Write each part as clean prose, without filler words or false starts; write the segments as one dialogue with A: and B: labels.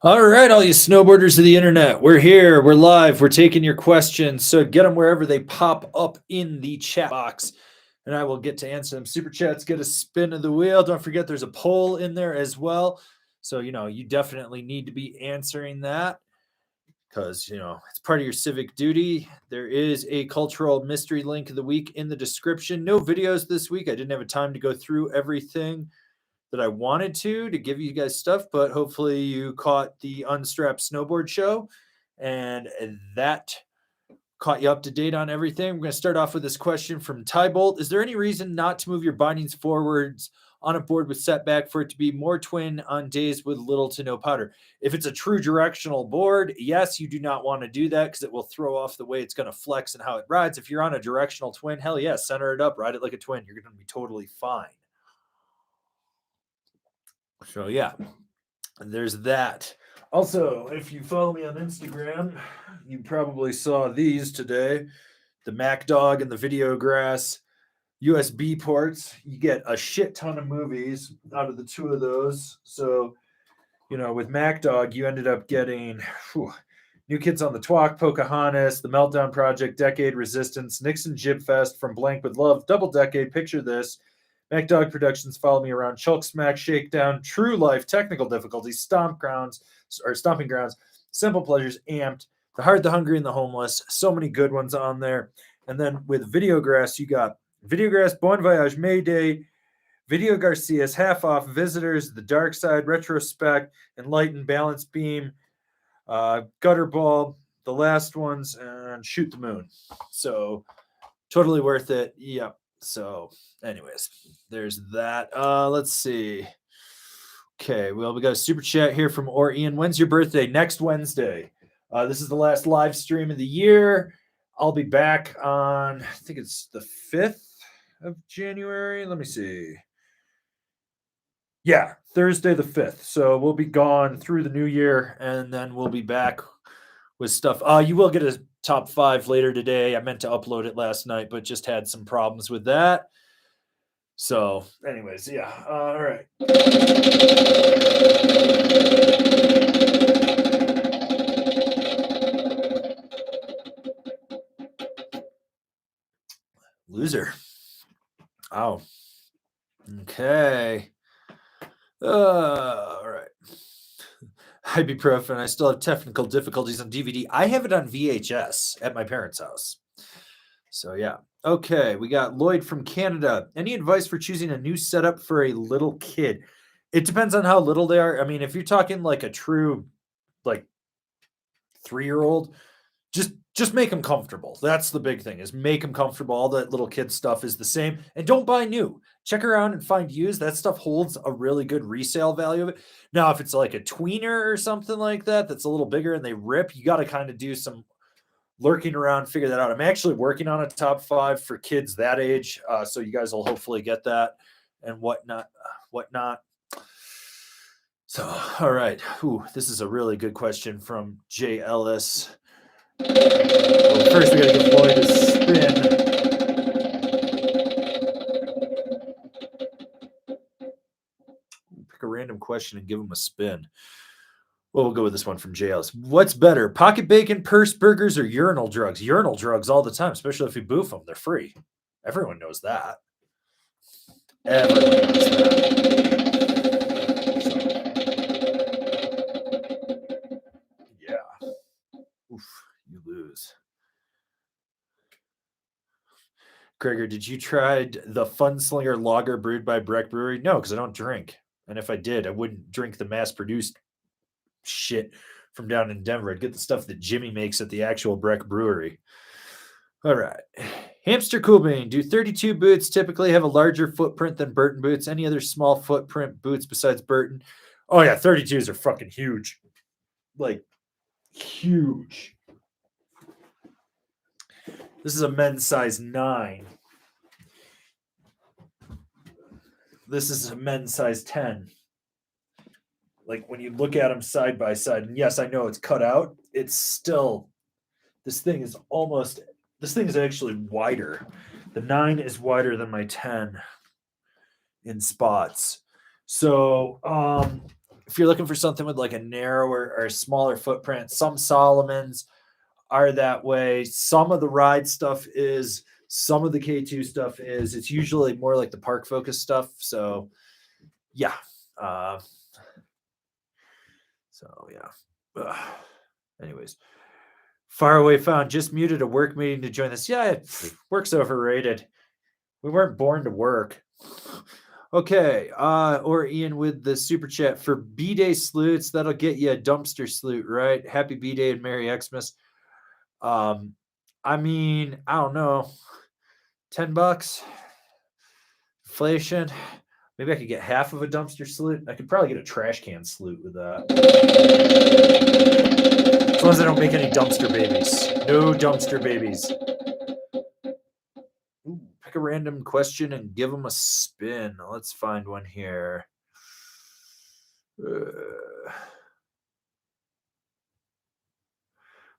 A: All right, all you snowboarders of the internet, we're here, we're live, we're taking your questions. So get them wherever they pop up in the chat box, and I will get to answer them. Super chats, get a spin of the wheel. Don't forget there's a poll in there as well. So, you definitely need to be answering that because, it's part of your civic duty. There is a cultural mystery link of the week in the description. No videos this week. I didn't have time to go through everything that I wanted to give you guys stuff, but hopefully you caught the Unstrapped Snowboard show and that caught you up to date on everything. We're going to start off with this question from Tybolt. Is there any reason not to move your bindings forwards on a board with setback for it to be more twin on days with little to no powder? If it's a true directional board, yes, you do not want to do that because it will throw off the way it's going to flex and how it rides. If you're on a directional twin, hell yeah, center it up, ride it like a twin. You're going to be totally fine. So yeah, there's that. Also, if you follow me on Instagram, you probably saw these today. The Mac Dog and the Videograss USB ports. You get a shit ton of movies out of the two of those. So, with Mac Dog, you ended up getting New Kids on the Twalk, Pocahontas, The Meltdown Project, Decade, Resistance, Nixon Jib Fest, From Blank with Love, Double Decade, Picture This, MacDog Productions, Follow Me Around, Chulk Smack, Shakedown, True Life, Technical Difficulties, Stomping Grounds, Simple Pleasures, Amped, The Hard, the Hungry, and the Homeless. So many good ones on there. And then with Videograss, you got Videograss, Bon Voyage, Mayday, Video Garcia's, Half Off, Visitors, The Dark Side, Retrospect, Enlighten, Balance Beam, Gutterball, the last ones, and Shoot the Moon. So totally worth it. Yep. So, anyways, there's that. Let's see. Okay, well, we got a super chat here from Ian. When's your birthday? Next Wednesday. This is the last live stream of the year. I'll be back on, I think it's the 5th of January. Let me see. Yeah, Thursday the 5th. So we'll be gone through the new year, and then we'll be back with stuff. You will get a top 5 later today. I meant to upload it last night, but just had some problems with that. So, anyways, yeah. All right. Loser. Oh. Okay. All right. Ibuprofen. I still have technical difficulties on DVD. I have it on VHS at my parents' house. So, yeah. Okay. We got Lloyd from Canada. Any advice for choosing a new setup for a little kid? It depends on how little they are. I mean, if you're talking like a true, like, 3-year-old, just make them comfortable. That's the big thing, is make them comfortable. All that little kid stuff is the same. And don't buy new. Check around and find used. That stuff holds a really good resale value of it. Now, if it's like a tweener or something like that, that's a little bigger and they rip, you got to kind of do some lurking around, figure that out. I'm actually working on a top 5 for kids that age. So you guys will hopefully get that and whatnot. So, all right. Ooh, this is a really good question from Jay Ellis. Well, first, we got to give Lloyd a spin. Pick a random question and give him a spin. Well, we'll go with this one from Jay Ellis. What's better, pocket bacon, purse burgers, or urinal drugs? Urinal drugs all the time, especially if you boof them. They're free. Everyone knows that. Everyone knows that. Yeah. Oof, you lose. Gregor, did you try the Funslinger Lager brewed by Breck Brewery? No, because I don't drink. And if I did, I wouldn't drink the mass-produced shit from down in Denver. I'd get the stuff that Jimmy makes at the actual Breck Brewery. All right. Hamster Coolbean, do 32 boots typically have a larger footprint than Burton boots? Any other small footprint boots besides Burton? Oh, yeah, 32s are fucking huge. Like, huge. This is a men's size 9. This is a men's size 10. Like, when you look at them side by side, and yes, I know it's cut out, it's still, this thing is actually wider. The 9 is wider than my 10 in spots. So, if you're looking for something with like a narrower or a smaller footprint, some Solomons are that way. Some of the ride stuff is, some of the K2 stuff is. It's usually more like the park focus stuff. So yeah. So yeah. Anyways, Faraway Found just muted a work meeting to join this. Yeah, work's overrated. We weren't born to work. Okay, or Ian with the super chat for B-Day salutes. That'll get you a dumpster salute, right? Happy B-Day and Merry Xmas. I mean, I don't know, $10, inflation. Maybe I could get half of a dumpster salute. I could probably get a trash can salute with that. As long as I don't make any dumpster babies. No dumpster babies. Ooh, pick a random question and give them a spin. Let's find one here.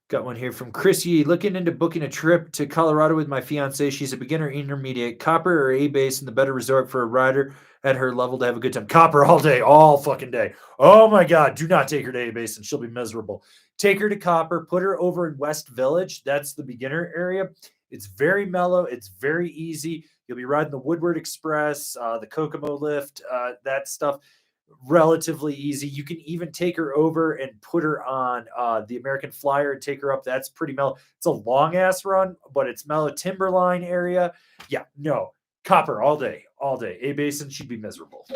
A: Got one here from Chris Yee. Looking into booking a trip to Colorado with my fiance. She's a beginner intermediate. Copper or A-base and the better resort for a rider at her level to have a good time. Copper all day, all fucking day. Oh my God, do not take her to A-base and she'll be miserable. Take her to Copper, put her over in West Village. That's the beginner area. It's very mellow. It's very easy. You'll be riding the Woodward Express, the Kokomo lift, that stuff. Relatively easy. You can even take her over and put her on the American Flyer and take her up. That's pretty mellow. It's a long ass run, but it's mellow. Timberline area. Yeah, no. Copper all day, all day. A-Basin, she'd be miserable.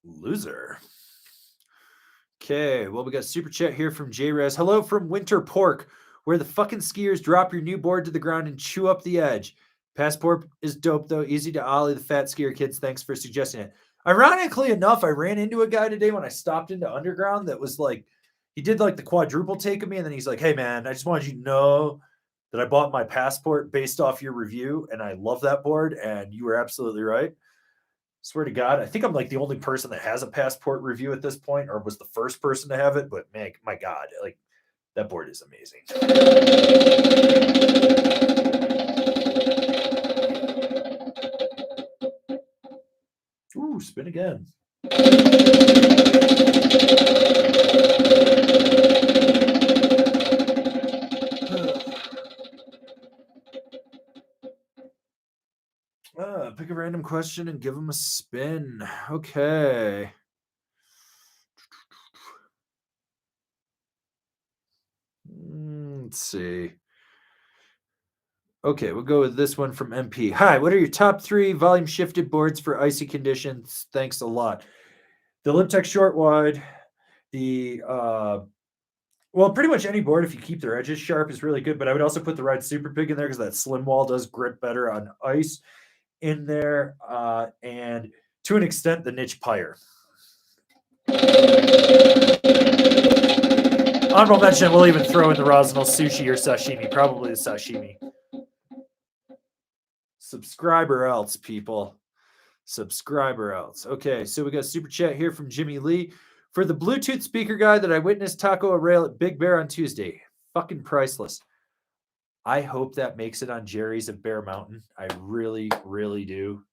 A: Loser. Okay, well, we got super chat here from J-Rez. Hello from Winter Pork, where the fucking skiers drop your new board to the ground and chew up the edge. Passport is dope, though. Easy to ollie the fat skier kids. Thanks for suggesting it. Ironically enough, I ran into a guy today when I stopped into Underground that was like, he did like the quadruple take of me, and then he's like, hey, man, I just wanted you to know that I bought my Passport based off your review, and I love that board, and you were absolutely right. Swear to God, I think I'm like the only person that has a Passport review at this point, or was the first person to have it, but man, my God, like, that board is amazing. Ooh, spin again. Pick a random question and give them a spin. Okay. Let's see. Okay, we'll go with this one from MP. Hi, what are your top 3 volume shifted boards for icy conditions? Thanks a lot. The Liptech short wide, the well, pretty much any board, if you keep their edges sharp, is really good. But I would also put the Ride Super Pig in there because that slim wall does grip better on ice in there. And to an extent, the Niche Pyre. Honorable mention, we'll even throw in the Rosinal Sushi or Sashimi. Probably the Sashimi. Subscribe or else, people. Subscribe or else. Okay, so we got a super chat here from Jimmy Lee. For the Bluetooth speaker guy that I witnessed taco a rail at Big Bear on Tuesday. Fucking priceless. I hope that makes it on Jerry's at Bear Mountain. I really, really do.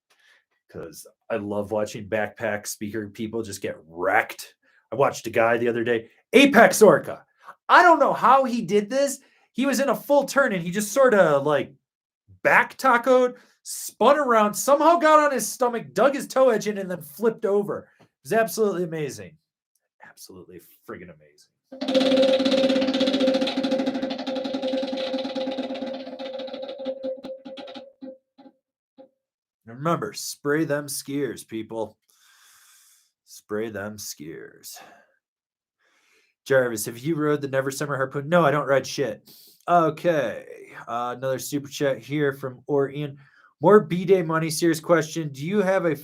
A: Because I love watching backpack speaker people just get wrecked. I watched a guy the other day. Apex Orca. I don't know how he did this. He was in a full turn and he just sort of like back tacoed, spun around, somehow got on his stomach, dug his toe edge in, and then flipped over. It was absolutely amazing. Absolutely friggin' amazing. Remember, spray them skiers, people. Spray them skiers. Jarvis, have you rode the Never Summer Harpoon? No, I don't ride shit. Okay. Another super chat here from Orion. More B-Day money. Serious question. Do you have a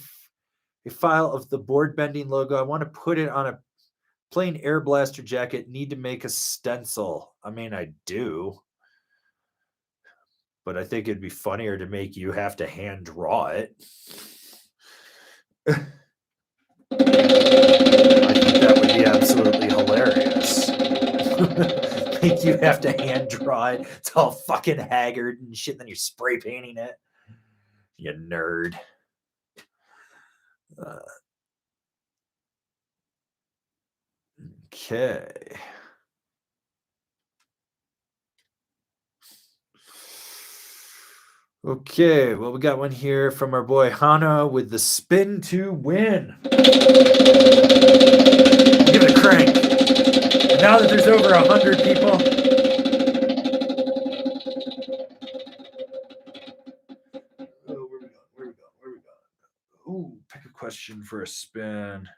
A: file of the board bending logo? I want to put it on a plain Air Blaster jacket. Need to make a stencil. I mean, I do. But I think it'd be funnier to make you have to hand draw it. I think that would be absolutely hilarious. Like you have to hand draw it. It's all fucking haggard and shit. Then you're spray painting it. You nerd. Okay. Okay, well, we got one here from our boy Hana with the spin to win. Give it a crank. And now that there's over 100 people. Oh, where we go? Ooh, pick a question for a spin.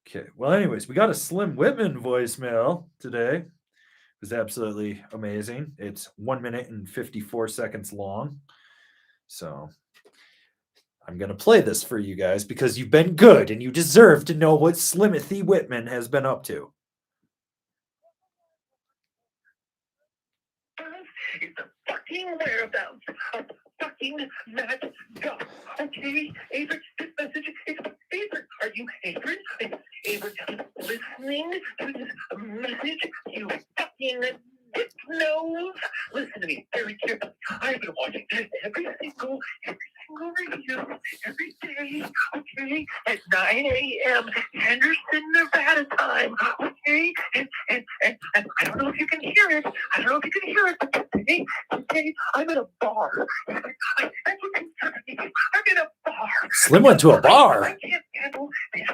A: Okay, well, anyways, we got a Slim Whitman voicemail today. It was absolutely amazing. It's 1 minute and 54 seconds long. So I'm going to play this for you guys because you've been good and you deserve to know what Slimothy Whitman has been up to.
B: Is the fucking whereabouts of fucking Matt Duff. Okay, Avran, this message is for Avran. Are you Avran? Is Avran listening to this message? You fucking dick nose. Listen to me very carefully. I've been watching every single review every day, okay, at 9 a.m. Henderson, Nevada time, okay, and I don't know if you can hear it. But today, I'm in a bar. I'm in a bar.
A: Slim went to a bar.
B: I can't handle these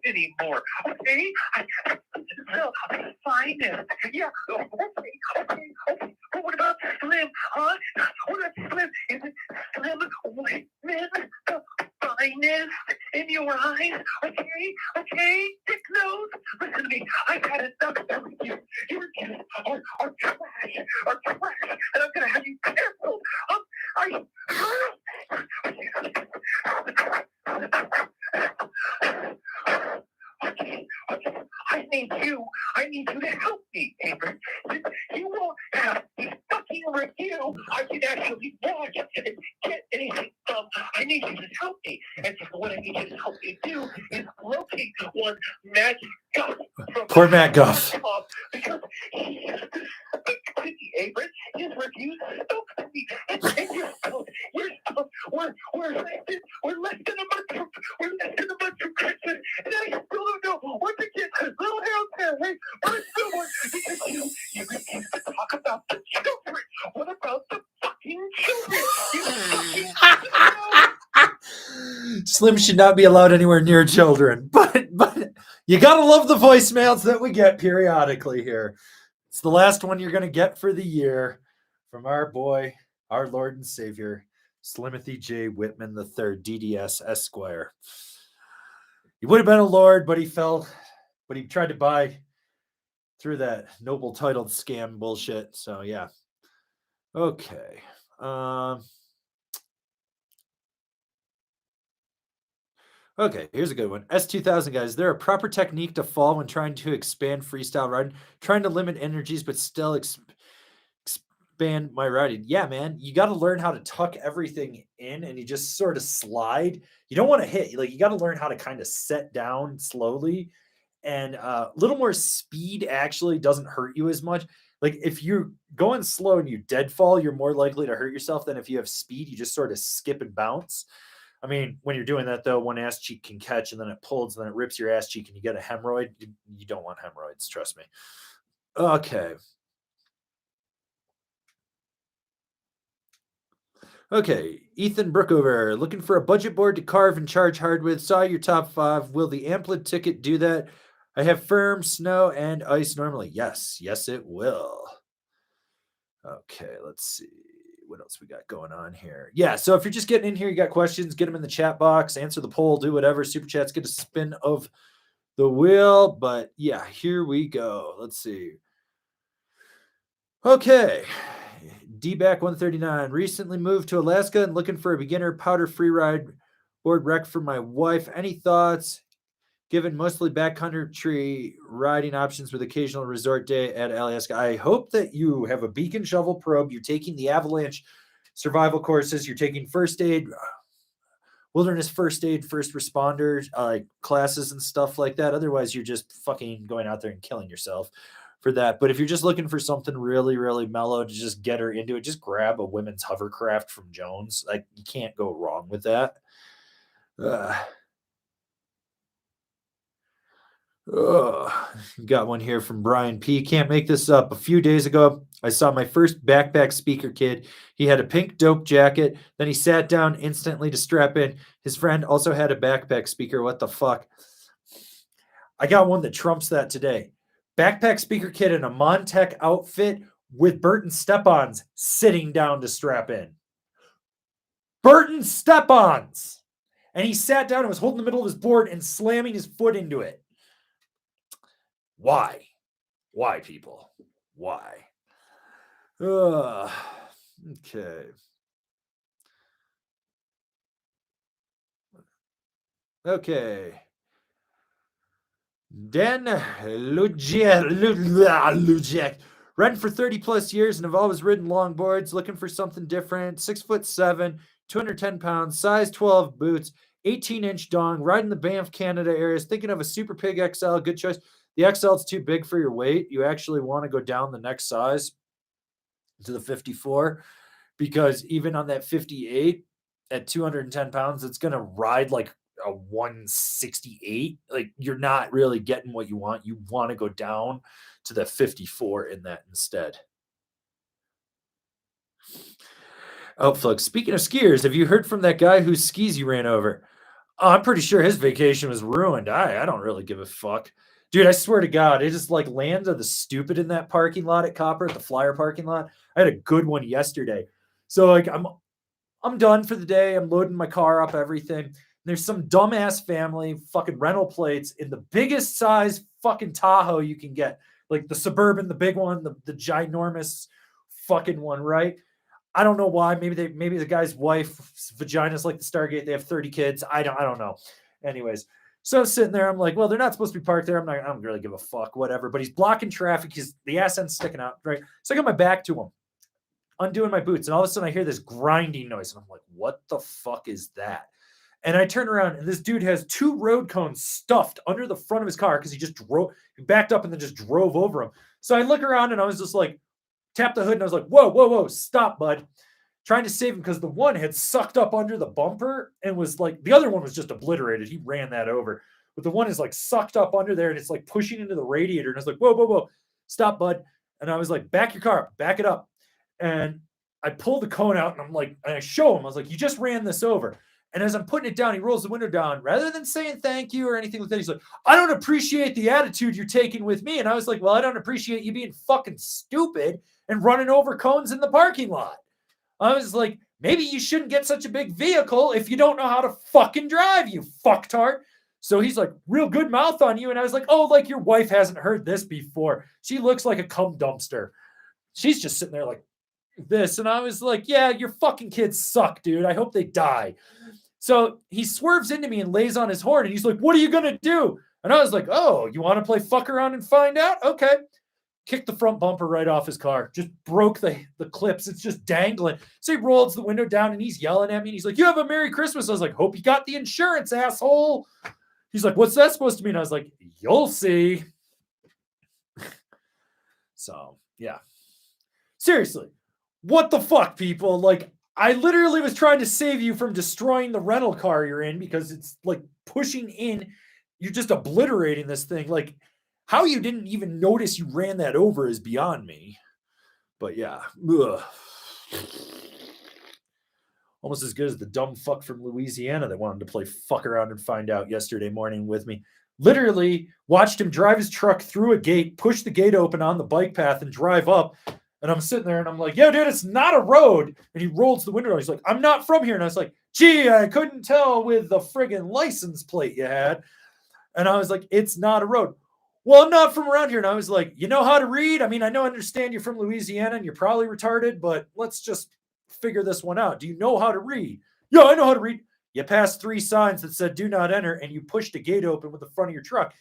B: anymore, okay? So, fine. Yeah, okay. But what about Slim, huh? What about Slim? Is it Slim Whitman, the finest in your eyes? Okay, dick nose. Listen to me. I've had enough of you. Your reviews are trash, and I'm gonna have you canceled. Okay. I need you to help me, Avran. You won't have a fucking review I can actually watch and get anything from. I need you to help me. And so what I need you to help me do is locate one Matt Guff.
A: Poor Matt Guff.
B: Because he is Avran. His reviews don't me. And you're we're less than a month from Christmas, and I still don't know what to get little hair, hey, but it's still one because you refuse to talk about the children. What about the fucking children? You fucking
A: Slim should not be allowed anywhere near children, but you gotta love the voicemails that we get periodically here. It's the last one you're gonna get for the year from our boy, our Lord and Savior, Slimothy J. Whitman III, DDS Esquire. He would have been a lord, but he tried to buy through that noble titled scam bullshit. So yeah. Okay. Okay, here's a good one. S2000 guys, is there a proper technique to fall when trying to expand freestyle riding? Trying to limit energies, but still expand my riding. Yeah, man, you got to learn how to tuck everything in and you just sort of slide. You don't want to hit. Like, you got to learn how to kind of set down slowly. And a little more speed actually doesn't hurt you as much. Like, if you're going slow and you dead fall, you're more likely to hurt yourself than if you have speed. You just sort of skip and bounce. I mean, when you're doing that, though, one ass cheek can catch and then it pulls and then it rips your ass cheek and you get a hemorrhoid. You don't want hemorrhoids, trust me. Okay. Okay, Ethan Brookover, looking for a budget board to carve and charge hard with. Saw your top 5. Will the Amplid ticket do that? I have firm, snow, and ice normally. Yes, it will. Okay, let's see. What else we got going on here? Yeah, so if you're just getting in here, you got questions, get them in the chat box, answer the poll, do whatever. Super chats, get a spin of the wheel. But yeah, here we go. Let's see. Okay. D-Back 139. Recently moved to Alaska and looking for a beginner powder free ride board wreck for my wife. Any thoughts? Given mostly backcountry riding options with occasional resort day at Alaska. I hope that you have a beacon shovel probe. You're taking the avalanche survival courses. You're taking first aid. wilderness first aid, first responder like classes and stuff like that. Otherwise, you're just fucking going out there and killing yourself for that. But if you're just looking for something really, really mellow to just get her into it, just grab a women's hovercraft from Jones. Like, you can't go wrong with that. Got one here from Brian P. Can't make this up. A few days ago, I saw my first backpack speaker kid. He had a pink dope jacket. Then he sat down instantly to strap in. His friend also had a backpack speaker. What the fuck? I got one that trumps that today. Backpack speaker kid in a Montec outfit with Burton step-ons sitting down to strap in. Burton step-ons! And he sat down and was holding the middle of his board and slamming his foot into it. Why? Why, people? Why? Okay. Okay. Dan Lujek. Ridden for 30 plus years and have always ridden longboards, looking for something different. 6'7", 210 pounds, size 12 boots, 18-inch dong, riding the Banff, Canada areas, thinking of a Super Pig XL, good choice. The XL is too big for your weight. You actually want to go down the next size to the 54 because even on that 58 at 210 pounds, it's going to ride like a 168. Like, you're not really getting what you want. You want to go down to the 54 in that instead. Outflux. Speaking of skiers, have you heard from that guy whose skis you ran over? Oh, I'm pretty sure his vacation was ruined. I don't really give a fuck. Dude, I swear to God, it just like lands of the stupid in that parking lot at Copper, at the Flyer parking lot. I had a good one yesterday. So like I'm done for the day. I'm loading my car up, everything. There's some dumbass family, fucking rental plates in the biggest size fucking Tahoe you can get. Like the Suburban, the big one, the ginormous fucking one, right? I don't know why. Maybe the guy's wife's vagina's like the Stargate. They have 30 kids. I don't know. Anyways, so I'm sitting there. I'm like, well, they're not supposed to be parked there. I don't really give a fuck, whatever. But he's blocking traffic. The ass end's sticking out, right? So I got my back to him, undoing my boots, and all of a sudden I hear this grinding noise, and I'm like, what the fuck is that? And I turn around, and this dude has 2 road cones stuffed under the front of his car because he backed up and then just drove over him. So I look around, and I was just like, tapped the hood, and I was like, whoa, stop, bud. Trying to save him because the one had sucked up under the bumper and was like, the other one was just obliterated. He ran that over. But the one is like sucked up under there, and it's like pushing into the radiator. And I was like, whoa, stop, bud. And I was like, back your car up, back it up. And I pulled the cone out, and I'm like, and I show him, I was like, you just ran this over. And as I'm putting it down, he rolls the window down. Rather than saying thank you or anything like that, he's like, I don't appreciate the attitude you're taking with me. And I was like, well, I don't appreciate you being fucking stupid and running over cones in the parking lot. I was like, maybe you shouldn't get such a big vehicle if you don't know how to fucking drive, you fucktard. So he's like, real good mouth on you. And I was like, oh, like your wife hasn't heard this before. She looks like a cum dumpster. She's just sitting there like this. And I was like, yeah, your fucking kids suck, dude. I hope they die. So he swerves into me and lays on his horn. And he's like, what are you going to do? And I was like, oh, you want to play fuck around and find out? Okay. Kicked the front bumper right off his car. Just broke the clips. It's just dangling. So he rolls the window down and he's yelling at me. And he's like, you have a Merry Christmas. I was like, hope you got the insurance, asshole. He's like, what's that supposed to mean? I was like, you'll see. So, yeah. Seriously. What the fuck, people? Like, I literally was trying to save you from destroying the rental car you're in because it's like pushing in. You're just obliterating this thing. Like, how you didn't even notice you ran that over is beyond me. But yeah. Ugh. Almost as good as the dumb fuck from Louisiana that wanted to play fuck around and find out yesterday morning with me. Literally watched him drive his truck through a gate, push the gate open on the bike path and drive up. And I'm sitting there and I'm like, yo, dude, it's not a road. And he rolls the window. He's like, I'm not from here. And I was like, gee, I couldn't tell with the friggin' license plate you had. And I was like, it's not a road. Well, I'm not from around here. And I was like, you know how to read? I mean, I understand you're from Louisiana and you're probably retarded, but let's just figure this one out. Do you know how to read? Yeah, I know how to read. You passed 3 signs that said do not enter and you pushed a gate open with the front of your truck.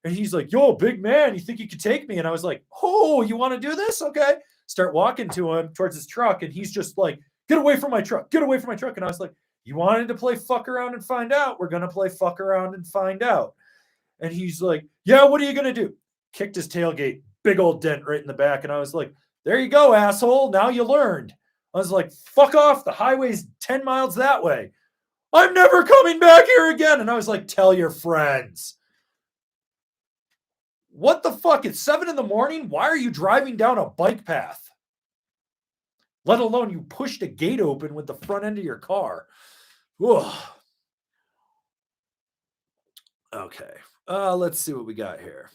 A: And he's like, yo, big man, you think you could take me? And I was like, oh, you want to do this? Okay. Start walking to him towards his truck. And he's just like, get away from my truck. Get away from my truck. And I was like, You wanted to play fuck around and find out. We're going to play fuck around and find out. And he's like, yeah, what are you going to do? Kicked his tailgate, big old dent right in the back. And I was like, there you go, asshole. Now you learned. I was like, fuck off. The highway's 10 miles that way. I'm never coming back here again. And I was like, tell your friends. What the fuck? It's 7 in the morning. Why are you driving down a bike path? Let alone you pushed a gate open with the front end of your car. Ugh. Okay. Let's see what we got here.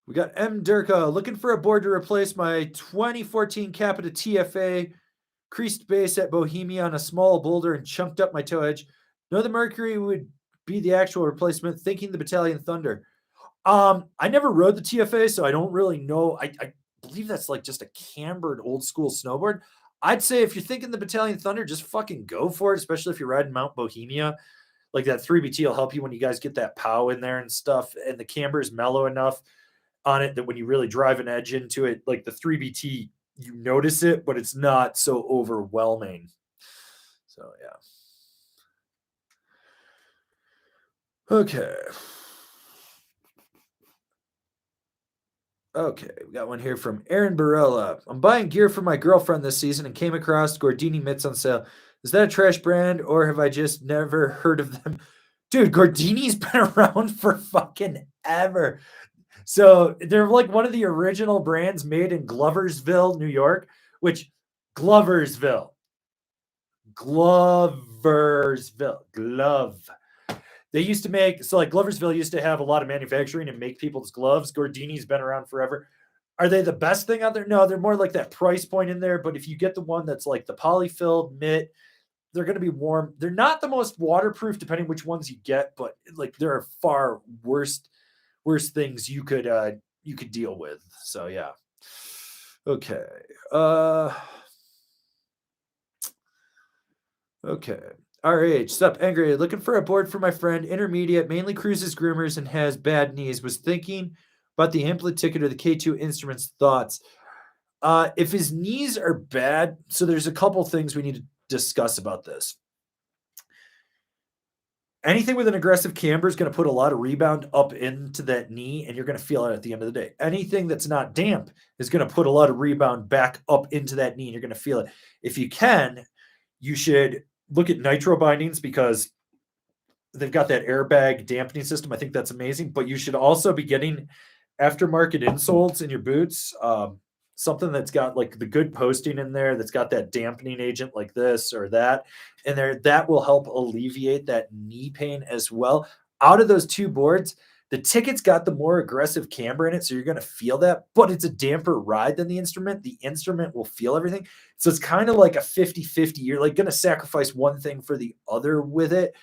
A: We got M. Durka looking for a board to replace my 2014 Capita TFA, creased base at Bohemia on a small boulder and chunked up my toe edge. No, the Mercury would be the actual replacement, thinking the Battalion Thunder. I never rode the TFA, so I don't really know. I believe that's like just a cambered old school snowboard. I'd say if you're thinking the Battalion Thunder, just fucking go for it, especially if you're riding Mount Bohemia. Like that 3BT will help you when you guys get that pow in there and stuff. And the camber is mellow enough on it that when you really drive an edge into it, like the 3BT, you notice it, but it's not so overwhelming. So, yeah. Okay. Okay, we got one here from Aaron Barella. I'm buying gear for my girlfriend this season and came across Gordini mitts on sale. Is that a trash brand or have I just never heard of them? Dude, Gordini's been around for fucking ever. So they're like one of the original brands made in Gloversville, New York, which Gloversville, glove. They used to make, so like Gloversville used to have a lot of manufacturing and make people's gloves. Gordini's been around forever. Are they the best thing out there? No, they're more like that price point in there. But if you get the one that's like the polyfilled mitt, they're going to be warm. They're not the most waterproof, depending which ones you get, but like there are far worse things you could deal with. So yeah. Okay. Okay. RH, sup, angry. Looking for a board for my friend, intermediate, mainly cruises groomers and has bad knees. Was thinking about the Amplit ticket or the K2 Instruments. Thoughts? If his knees are bad, so there's a couple things we need to discuss about this. Anything with an aggressive camber is going to put a lot of rebound up into that knee, and you're going to feel it at the end of the day. Anything that's not damp is going to put a lot of rebound back up into that knee, and you're going to feel it. If you can, you should look at nitro bindings because they've got that airbag dampening system. I think that's amazing. But you should also be getting aftermarket insoles in your boots. Something that's got like the good posting in there, that's got that dampening agent like this or that in there, that will help alleviate that knee pain as well. Out of those two boards, the ticket's got the more aggressive camber in it, so you're going to feel that, but it's a damper ride than the instrument. The instrument will feel everything. So it's kind of like a 50-50. You're like going to sacrifice one thing for the other with it.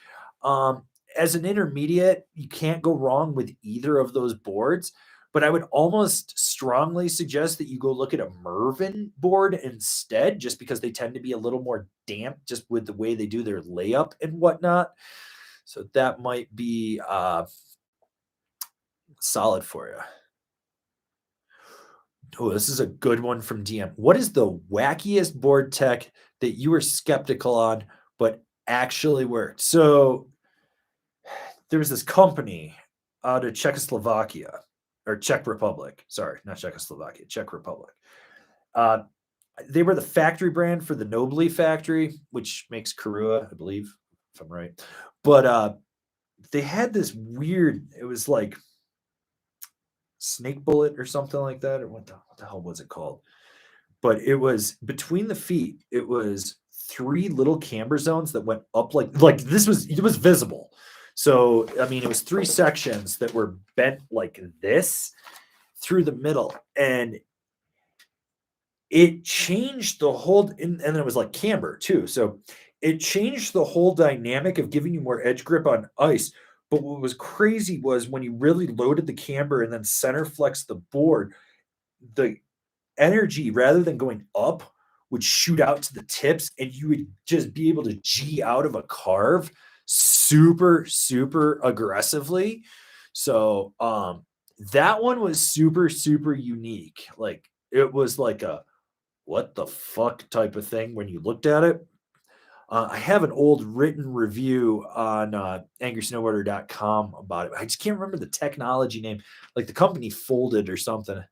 A: As an intermediate, you can't go wrong with either of those boards. But I would almost strongly suggest that you go look at a Mervin board instead, just because they tend to be a little more damp just with the way they do their layup and whatnot. So that might be solid for you. Oh, this is a good one from DM. What is the wackiest board tech that you were skeptical on, but actually worked? So there was this company out of Czechoslovakia. Or Czech Republic. Sorry, not Czechoslovakia, Czech Republic. They were the factory brand for the Nobly factory, which makes Karua, I believe, if I'm right. But they had this weird, it was like snake bullet or something like that. Or what the hell was it called? But it was between the feet. It was 3 little camber zones that went up it was visible. So, I mean, it was 3 sections that were bent like this through the middle. And it changed the whole, and it was like camber too. So it changed the whole dynamic of giving you more edge grip on ice. But what was crazy was when you really loaded the camber and then center flexed the board, the energy, rather than going up, would shoot out to the tips and you would just be able to G out of a carve super, super aggressively. So that one was super, super unique. Like it was like a what the fuck type of thing when you looked at it. I have an old written review on angrysnowboarder.com about it. I just can't remember the technology name. Like the company folded or something.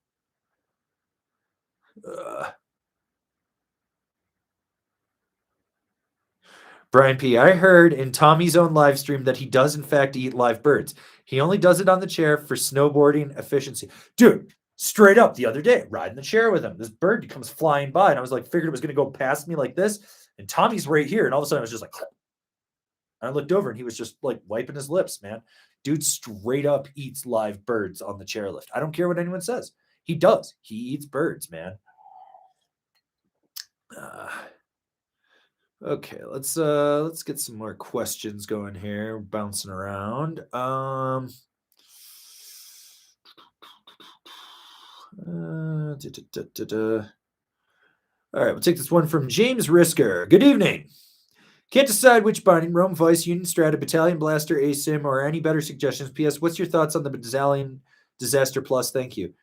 A: Brian P. I heard in Tommie's own live stream that he does in fact eat live birds. He only does it on the chair for snowboarding efficiency. Dude, straight up the other day, riding the chair with him, this bird comes flying by, and I was like, figured it was going to go past me like this, and Tommie's right here, and all of a sudden I was just like, and I looked over, and he was just like wiping his lips, man. Dude straight up eats live birds on the chairlift. I don't care what anyone says. He does. He eats birds, man. Okay, let's get some more questions going here, bouncing around. All right, we'll take this one from James Risker. Good evening. Can't decide which binding, Rome, Vice, Union Strata, Battalion Blaster, ASIM, or any better suggestions. P.S. What's your thoughts on the Battalion Disaster Plus? Thank you.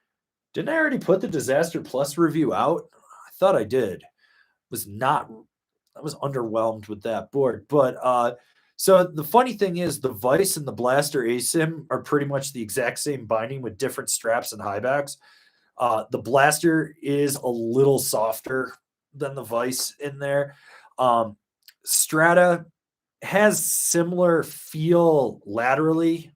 A: Didn't I already put the Disaster Plus review out? I thought I did. I was underwhelmed with that board. But so the funny thing is the Vice and the Blaster ASIM are pretty much the exact same binding with different straps and high backs. The Blaster is a little softer than the Vice in there. Strata has similar feel laterally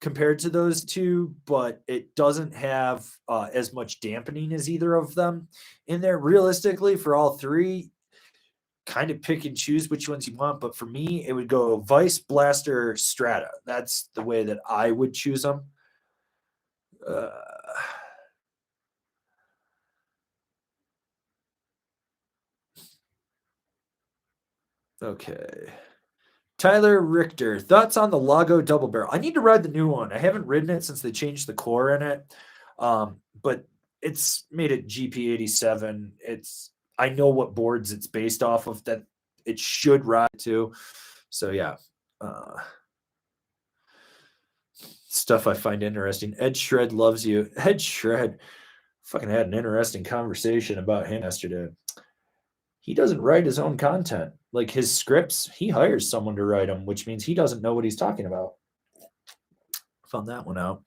A: compared to those two, but it doesn't have as much dampening as either of them in there. Realistically, for all three, kind of pick and choose which ones you want. But for me, it would go Vice, Blaster, Strata. That's the way that I would choose them. Okay. Tyler Richter, thoughts on the Lago double barrel? I need to ride the new one. I haven't ridden it since they changed the core in it. But it's made it GP87. I know what boards it's based off of that it should ride to. So yeah. Stuff I find interesting. Ed Shred loves you. Ed Shred fucking had an interesting conversation about him yesterday. He doesn't write his own content. Like his scripts, he hires someone to write them, which means he doesn't know what he's talking about. Found that one out.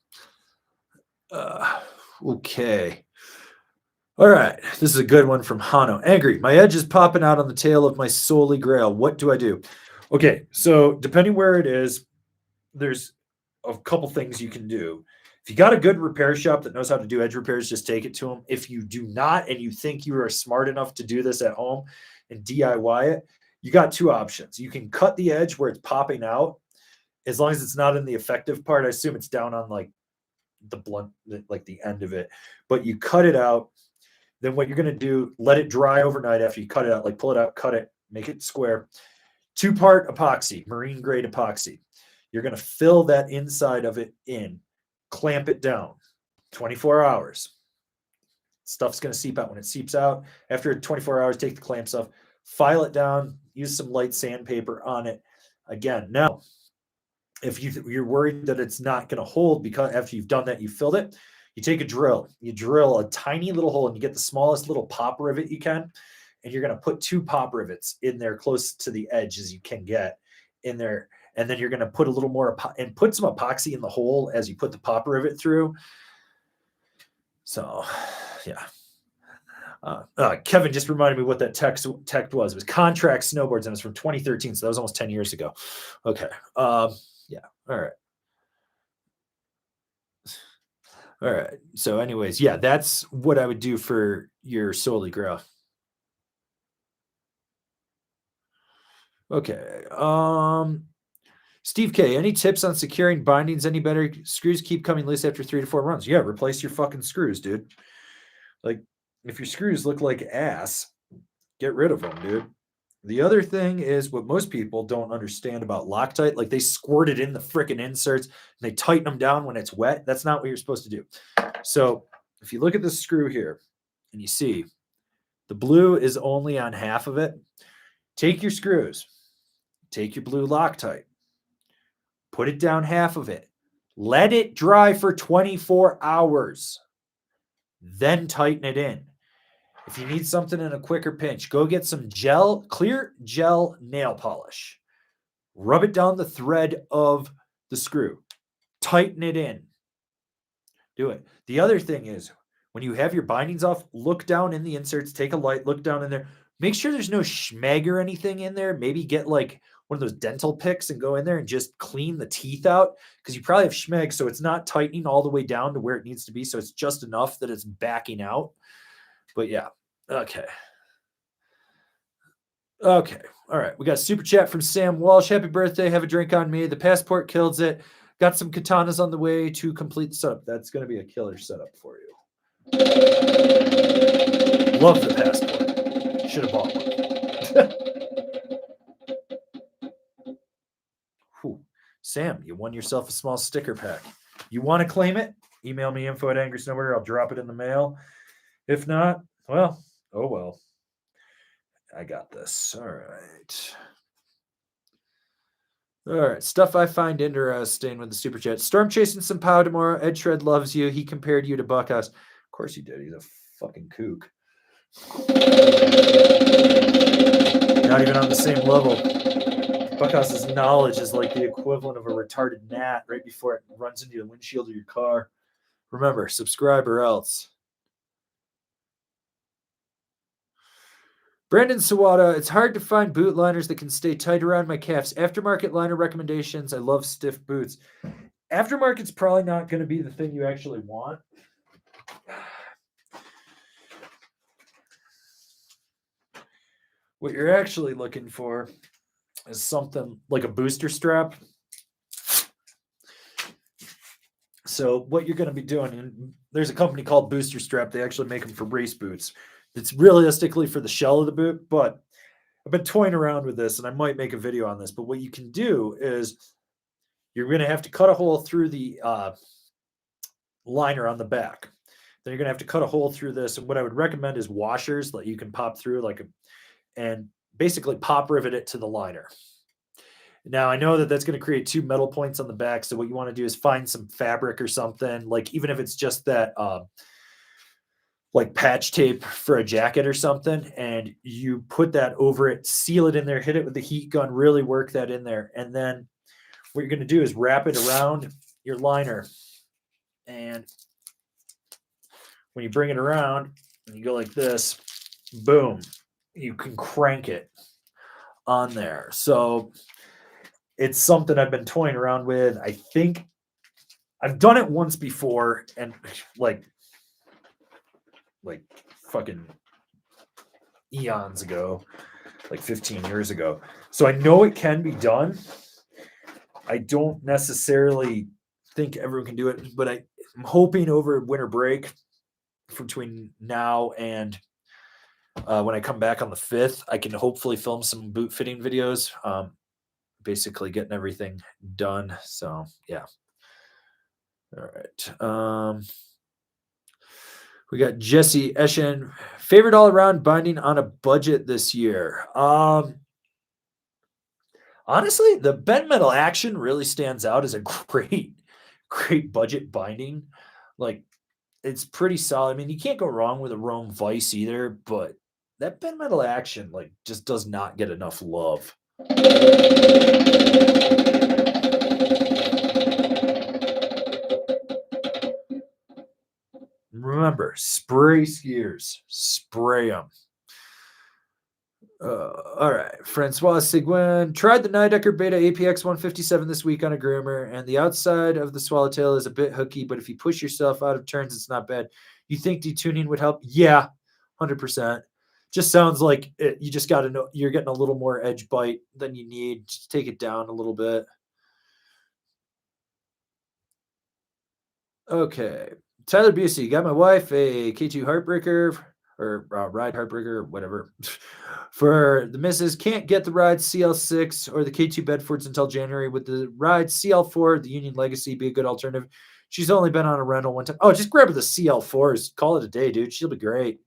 A: Okay. All right. This is a good one from Hano. Angry. My edge is popping out on the tail of my Solely Grail. What do I do? Okay. So depending where it is, there's a couple things you can do. If you got a good repair shop that knows how to do edge repairs, just take it to them. If you do not, and you think you are smart enough to do this at home and DIY it, you got two options. You can cut the edge where it's popping out, as long as it's not in the effective part. I assume it's down on like the blunt, like the end of it, but you cut it out. Then what you're going to do, let it dry overnight after you cut it out, like pull it out, cut it, make it square. 2-part epoxy, marine grade epoxy. You're going to fill that inside of it in, clamp it down, 24 hours. Stuff's going to seep out. When it seeps out, after 24 hours, take the clamps off, file it down, use some light sandpaper on it. Again, now, if you're worried that it's not going to hold because after you've done that, you filled it, you take a drill, you drill a tiny little hole, and you get the smallest little pop rivet you can, and you're going to put 2 pop rivets in there close to the edge as you can get in there. And then you're going to put a little more and put some epoxy in the hole as you put the pop rivet through. So, yeah. Kevin just reminded me what that text was. It was Contract Snowboards, and it was from 2013. So that was almost 10 years ago. Okay. Yeah. All right. All right. So anyways, yeah, that's what I would do for your Solely Grail. Okay. Steve K, any tips on securing bindings any better? Screws keep coming loose after 3 to 4 runs. Yeah, replace your fucking screws, dude. Like, if your screws look like ass, get rid of them, dude. The other thing is what most people don't understand about Loctite. Like, they squirt it in the freaking inserts and they tighten them down when it's wet. That's not what you're supposed to do. So, if you look at this screw here and you see the blue is only on half of it, take your screws, take your blue Loctite, put it down half of it. Let it dry for 24 hours. Then tighten it in. If you need something in a quicker pinch, go get some clear gel nail polish. Rub it down the thread of the screw. Tighten it in. Do it. The other thing is, when you have your bindings off, look down in the inserts, take a light, look down in there. Make sure there's no schmeg or anything in there. Maybe get like one of those dental picks and go in there and just clean the teeth out, because you probably have schmeg, so it's not tightening all the way down to where it needs to be. So it's just enough that it's backing out. But yeah, okay. Okay. All right. We got super chat from Sam Walsh. Happy birthday. Have a drink on me. The passport kills it. Got some katanas on the way to complete the setup. That's going to be a killer setup for you. Love the passport. Should have bought one. Whew. Sam, you won yourself a small sticker pack. You want to claim it? Email me info@angrysnowboarder. I'll drop it in the mail. If not, well, oh well. I got this. All right. All right. Stuff I find interesting with the super chat. Storm chasing some pow tomorrow. Ed Shred loves you. He compared you to Buckhouse. Of course he did. He's a fucking kook. Not even on the same level. Buckhouse's knowledge is like the equivalent of a retarded gnat right before it runs into the windshield of your car. Remember, subscribe or else. Brandon Sawada, it's hard to find boot liners that can stay tight around my calves. Aftermarket liner recommendations. I love stiff boots. Aftermarket's probably not going to be the thing you actually want. What you're actually looking for is something like a booster strap. So what you're going to be doing, and there's a company called Booster Strap. They actually make them for race boots. It's realistically for the shell of the boot, but I've been toying around with this, and I might make a video on this. But what you can do is you're going to have to cut a hole through the liner on the back. Then you're going to have to cut a hole through this. And what I would recommend is washers that you can pop through, and basically pop rivet it to the liner. Now, I know that that's going to create two metal points on the back. So what you want to do is find some fabric or something, like even if it's just that like patch tape for a jacket or something, and you put that over it, seal it in there, hit it with the heat gun, really work that in there. And then what you're going to do is wrap it around your liner. And when you bring it around and you go like this, boom, you can crank it on there. So it's something I've been toying around with. I think I've done it once before, and like fucking eons ago, like 15 years ago. So I know it can be done. I don't necessarily think everyone can do it, but I'm hoping over winter break, between now and when I come back on the 5th, I can hopefully film some boot fitting videos, basically getting everything done. So yeah. All right. We got Jesse Eschen. Favorite all around binding on a budget this year. Honestly, the bent metal action really stands out as a great budget binding. Like, it's pretty solid. I mean, you can't go wrong with a Rome Vice either, but that bent metal action just does not get enough love. Remember, spray skiers. Spray them. All right. Francois Seguin tried the Nidecker Beta APX 157 this week on a groomer, and the outside of the swallowtail is a bit hooky, but if you push yourself out of turns, it's not bad. You think detuning would help? Yeah, 100%. Just sounds like you just got to know you're getting a little more edge bite than you need. Just take it down a little bit. Okay. Tyler Busey, got my wife a K2 Heartbreaker or Ride Heartbreaker or whatever. For the missus, can't get the Ride CL6 or the K2 Bedfords until January. With the Ride CL4, the Union Legacy be a good alternative. She's only been on a rental one time. Oh, just grab her the CL4s. Call it a day, dude. She'll be great.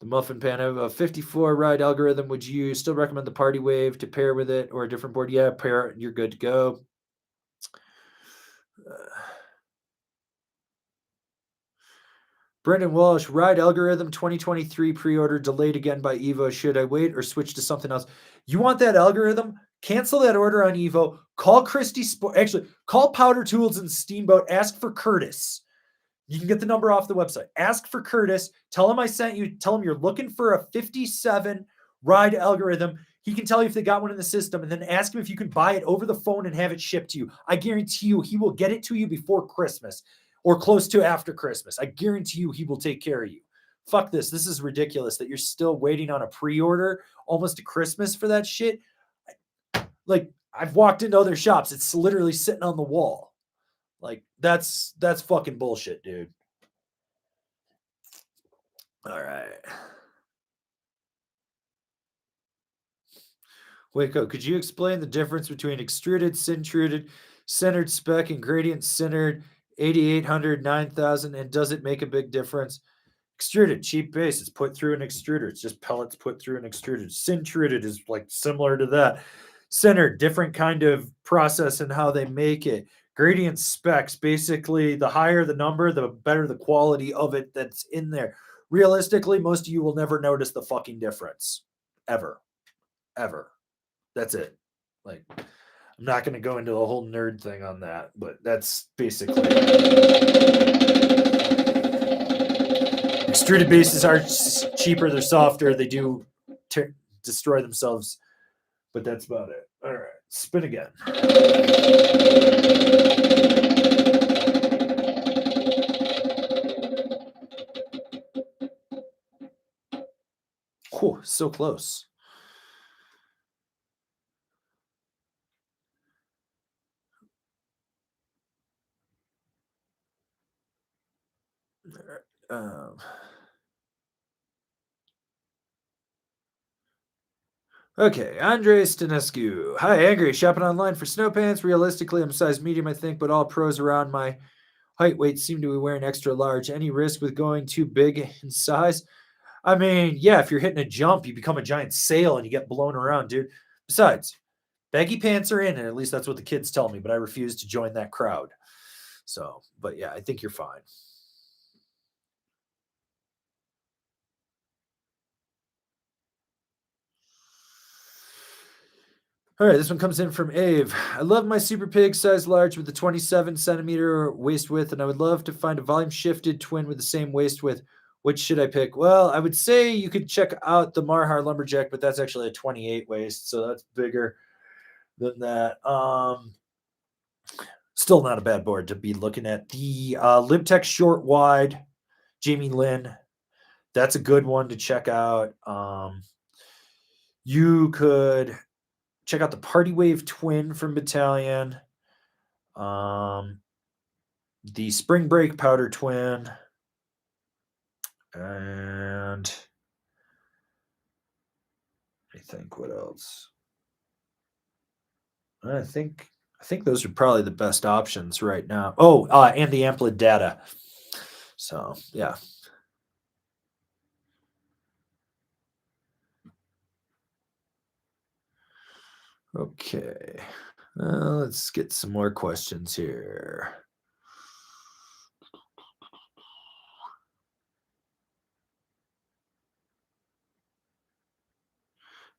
A: The Muffin Pan of a 54 Ride algorithm. Would you still recommend the Party Wave to pair with it or a different board? Yeah, pair it. You're good to go. Brendan Walsh, ride algorithm 2023 pre-order delayed again by Evo. Should I wait or switch to something else? You want that algorithm? Cancel that order on Evo. Call Christie Sport. Actually, call Powder Tools and Steamboat. Ask for Curtis. You can get the number off the website. Ask for Curtis. Tell him I sent you. Tell him you're looking for a 57 ride algorithm. He can tell you if they got one in the system, and then ask him if you can buy it over the phone and have it shipped to you. I guarantee you he will get it to you before Christmas or close to after Christmas. I guarantee you he will take care of you. Fuck this. This is ridiculous that you're still waiting on a pre-order almost to Christmas for that shit. Like, I've walked into other shops. It's literally sitting on the wall. Like, that's fucking bullshit, dude. All right. Waco, could you explain the difference between extruded, sintruded, centered spec, and gradient centered 8800, 9000, and does it make a big difference? Extruded, cheap base. It's put through an extruder. It's just pellets put through an extruder. Sintruded is like similar to that. Centered, different kind of process and how they make it. Gradient specs, basically, the higher the number, the better the quality of it that's in there. Realistically, most of you will never notice the fucking difference. Ever. Ever. That's it. Like, I'm not going to go into a whole nerd thing on that, but that's basically it. Extruded bases are cheaper. They're softer. They do destroy themselves, but that's about it. All right. Spin again. Whew, so close. Okay, Andre Stanescu. Hi, Angry. Shopping online for snow pants. Realistically, I'm size medium, I think, but all pros around my height weight seem to be wearing extra large. Any risk with going too big in size? I mean, yeah, if you're hitting a jump, you become a giant sail and you get blown around, dude. Besides, baggy pants are in, and at least that's what the kids tell me, but I refuse to join that crowd. So, but yeah, I think you're fine. All right, this one comes in from Ave. I love my Super Pig size large with the 27 centimeter waist width, and I would love to find a volume shifted twin with the same waist width. Which should I pick? Well, I would say you could check out the Marhar Lumberjack, but that's actually a 28 waist, so that's bigger than that. Still not a bad board to be looking at. The Libtech Short Wide, Jamie Lynn. That's a good one to check out. You could check out the Party Wave Twin from Battalion. The Spring Break Powder Twin. And I think what else? I think those are probably the best options right now. Oh, and the Amplid Data. So yeah. Okay. Let's get some more questions here.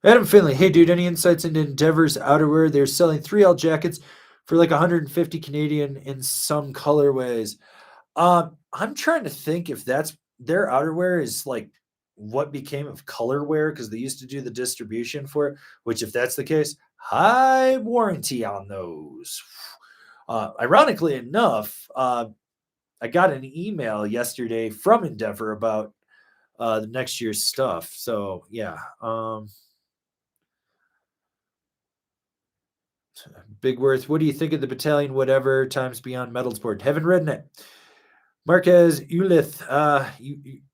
A: Adam Finley, hey dude, any insights into Endeavor's outerwear? They're selling 3L jackets for like 150 Canadian in some colorways. I'm trying to think if that's their outerwear is like what became of colorwear because they used to do the distribution for it, which if that's the case, high warranty on those. Ironically enough, I got an email yesterday from Endeavor about the next year's stuff. So yeah. Big Worth, what do you think of the Battalion whatever times beyond medals board? Haven't written it. Marquez Ulith,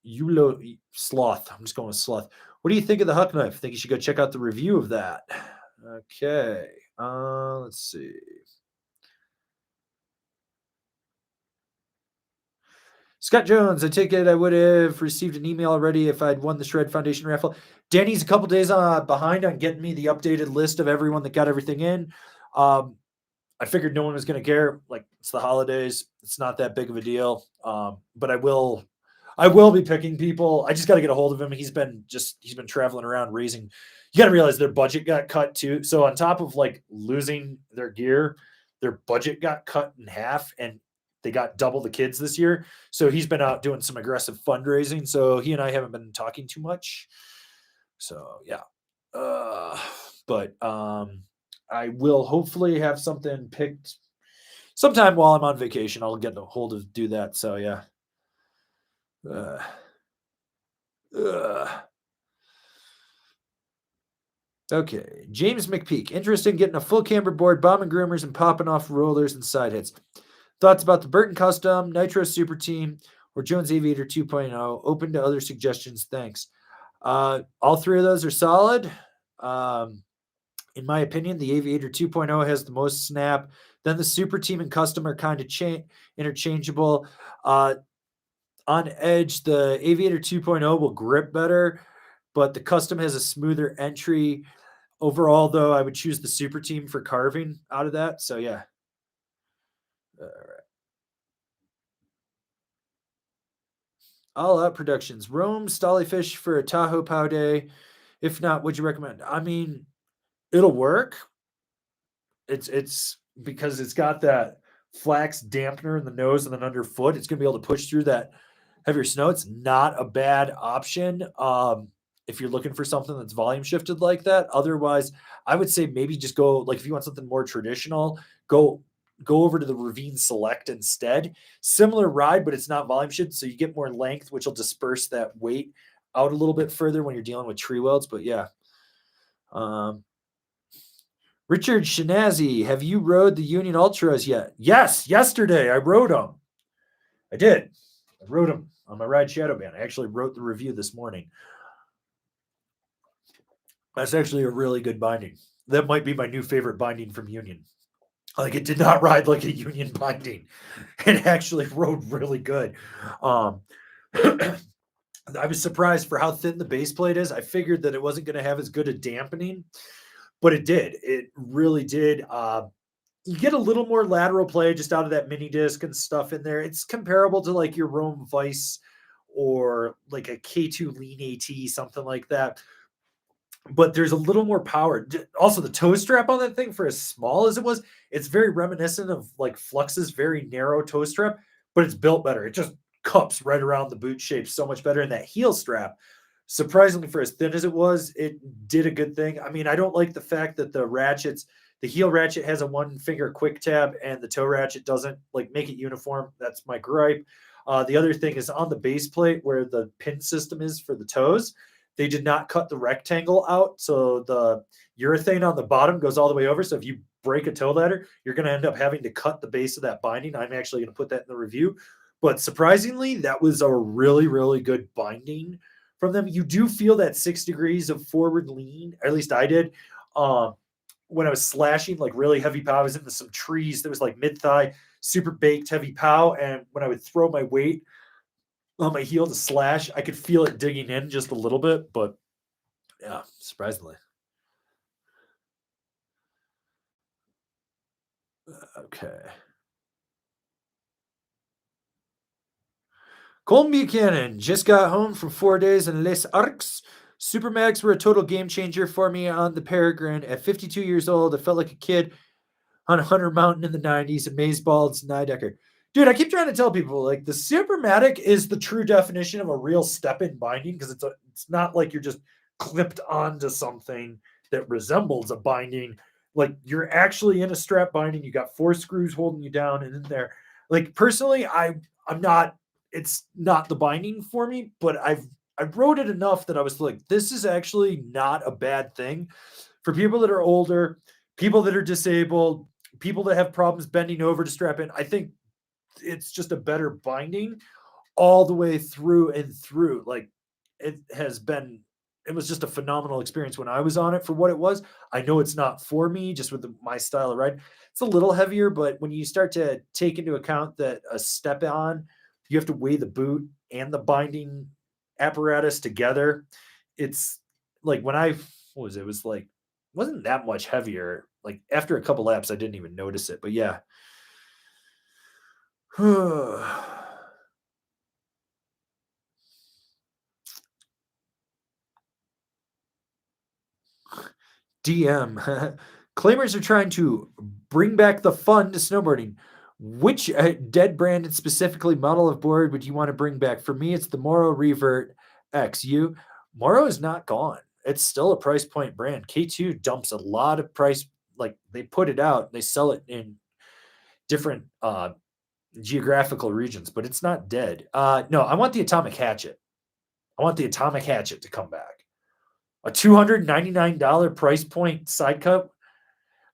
A: Ulo Sloth. I'm just going with Sloth. What do you think of the Huck knife? I think you should go check out the review of that. Okay. Let's see. Scott Jones, I take it I would have received an email already if I'd won the Shred Foundation raffle. Danny's a couple days behind on getting me the updated list of everyone that got everything in. I figured no one was going to care. Like, it's the holidays. It's not that big of a deal. But I will I will be picking people. I just got to get a hold of him. He's been traveling around raising. You got to realize their budget got cut too. So on top of like losing their gear, their budget got cut in half, and they got double the kids this year. So he's been out doing some aggressive fundraising. So he and I haven't been talking too much. So yeah. But I will hopefully have something picked sometime while I'm on vacation. I'll get a hold of do that. So yeah. Okay, James McPeak. Interested in getting a full camber board, bombing groomers, and popping off rollers and side hits. Thoughts about the Burton Custom, Nitro Super Team, or Jones Aviator 2.0? Open to other suggestions. Thanks. All three of those are solid. In my opinion, the Aviator 2.0 has the most snap. Then the Super Team and Custom are kind of interchangeable. On edge, the Aviator 2.0 will grip better, but the Custom has a smoother entry. Overall, though, I would choose the Super Team for carving out of that. So, yeah. All right. All Out Productions. Rome, Stollyfish for a Tahoe Pow Day. If not, would you recommend? I mean, it'll work. It's because it's got that flax dampener in the nose and then underfoot. It's going to be able to push through that heavier snow. It's not a bad option if you're looking for something that's volume shifted like that. Otherwise, I would say maybe just go, like if you want something more traditional, go over to the Ravine Select instead. Similar ride, but it's not volume shifted, so you get more length, which will disperse that weight out a little bit further when you're dealing with tree welds. But yeah. Richard Shinazi, have you rode the Union Ultras yet? Yes, yesterday I rode them. I did. I rode them on my ride Shadow Band. I actually wrote the review this morning. That's actually a really good binding. That might be my new favorite binding from Union. Like, it did not ride like a Union binding. It actually rode really good. I was surprised for how thin the base plate is. I figured that it wasn't going to have as good a dampening, but it did. It really did. You get a little more lateral play just out of that mini disc and stuff in there. It's comparable to like your Rome Vice or like a K2 Lean AT, something like that. But there's a little more power. Also, the toe strap on that thing, for as small as it was, it's very reminiscent of like Flux's very narrow toe strap, but it's built better. It just cups right around the boot shape so much better. And that heel strap, surprisingly for as thin as it was, it did a good thing. I mean, I don't like the fact that the heel ratchet has a one finger quick tab and the toe ratchet doesn't, like, make it uniform. That's my gripe. The other thing is on the base plate where the pin system is for the toes, they did not cut the rectangle out. So the urethane on the bottom goes all the way over. So if you break a toe ladder, you're going to end up having to cut the base of that binding. I'm actually going to put that in the review. But surprisingly, that was a really, really good binding from them. You do feel that 6 degrees of forward lean, or at least I did. When I was slashing like really heavy pow, I was into some trees that was like mid-thigh, super baked heavy pow. And when I would throw my weight on my heel to slash, I could feel it digging in just a little bit, but yeah, surprisingly. Okay. Colton Buchanan just got home from 4 days in Les Arcs. Supermax were a total game changer for me on the Peregrine. At 52 years old, I felt like a kid on Hunter Mountain in the 90s. Amazeballs, Nidecker. Dude, I keep trying to tell people, like, the Supermatic is the true definition of a real step-in binding, because it's not like you're just clipped onto something that resembles a binding. Like, you're actually in a strap binding. You got 4 screws holding you down, and in there. Like, personally, I'm not. It's not the binding for me, but I wrote it enough that I was like, this is actually not a bad thing for people that are older, people that are disabled, people that have problems bending over to strap in. I think it's just a better binding all the way through and through. Like, it was just a phenomenal experience when I was on it for what it was. I know it's not for me just with my style of ride. It's a little heavier, but when you start to take into account that a step on, you have to weigh the boot and the binding apparatus together. It's like when it was like, wasn't that much heavier. Like after a couple laps, I didn't even notice it, but yeah. DM. Claimers are trying to bring back the fun to snowboarding. Which dead brand and specifically model of board would you want to bring back? For me, it's the Moro Revert X. You, Moro is not gone. It's still a price point brand. K2 dumps a lot of price. Like they put it out, they sell it in different geographical regions, but it's not dead. No, I want the Atomic Hatchet. I want the Atomic Hatchet to come back. A $299 price point side cut,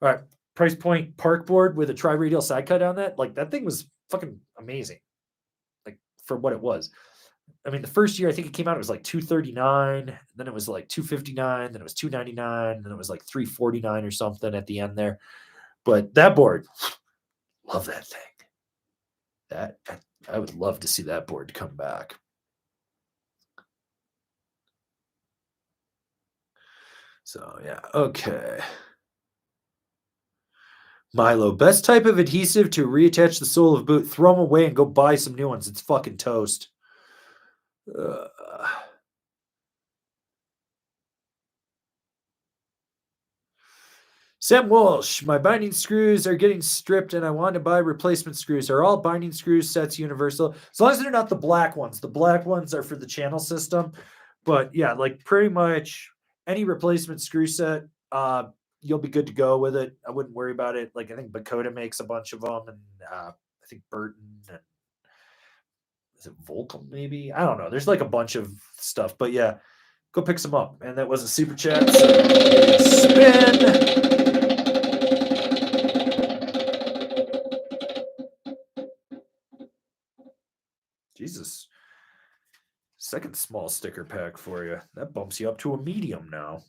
A: or price point park board with a tri-radial side cut on that. Like that thing was fucking amazing. Like for what it was. I mean, the first year I think it came out, it was like $239, then it was like $259, then it was $299, then it was like $349 or something at the end there. But that board, love that thing. That I would love to see that board come back. So yeah, okay. Milo, best type of adhesive to reattach the sole of boot. Throw them away and go buy some new ones. It's fucking toast. Sam Walsh, my binding screws are getting stripped and I want to buy replacement screws. Are all binding screws sets universal? As long as they're not the black ones. The black ones are for the channel system. But yeah, like pretty much any replacement screw set, you'll be good to go with it. I wouldn't worry about it. Like I think Bakota makes a bunch of them, and I think Burton and is it Volcom maybe? I don't know. There's like a bunch of stuff, but yeah, go pick some up. And that was a super chat. So spin. Jesus. Second small sticker pack for you. That bumps you up to a medium now.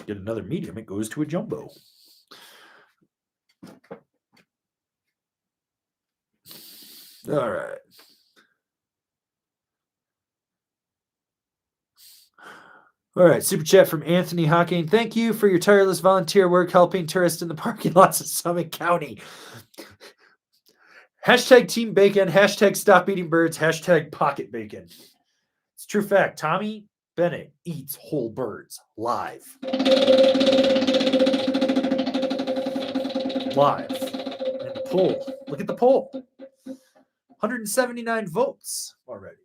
A: Get another medium, it goes to a jumbo. All right. All right, super chat from Anthony Hawking. Thank you for your tireless volunteer work helping tourists in the parking lots of Summit County. Hashtag Team Bacon, hashtag Stop Eating Birds, hashtag Pocket Bacon. It's true fact. Tommie Bennet eats whole birds live. Live. And the poll. Look at the poll. 179 votes already.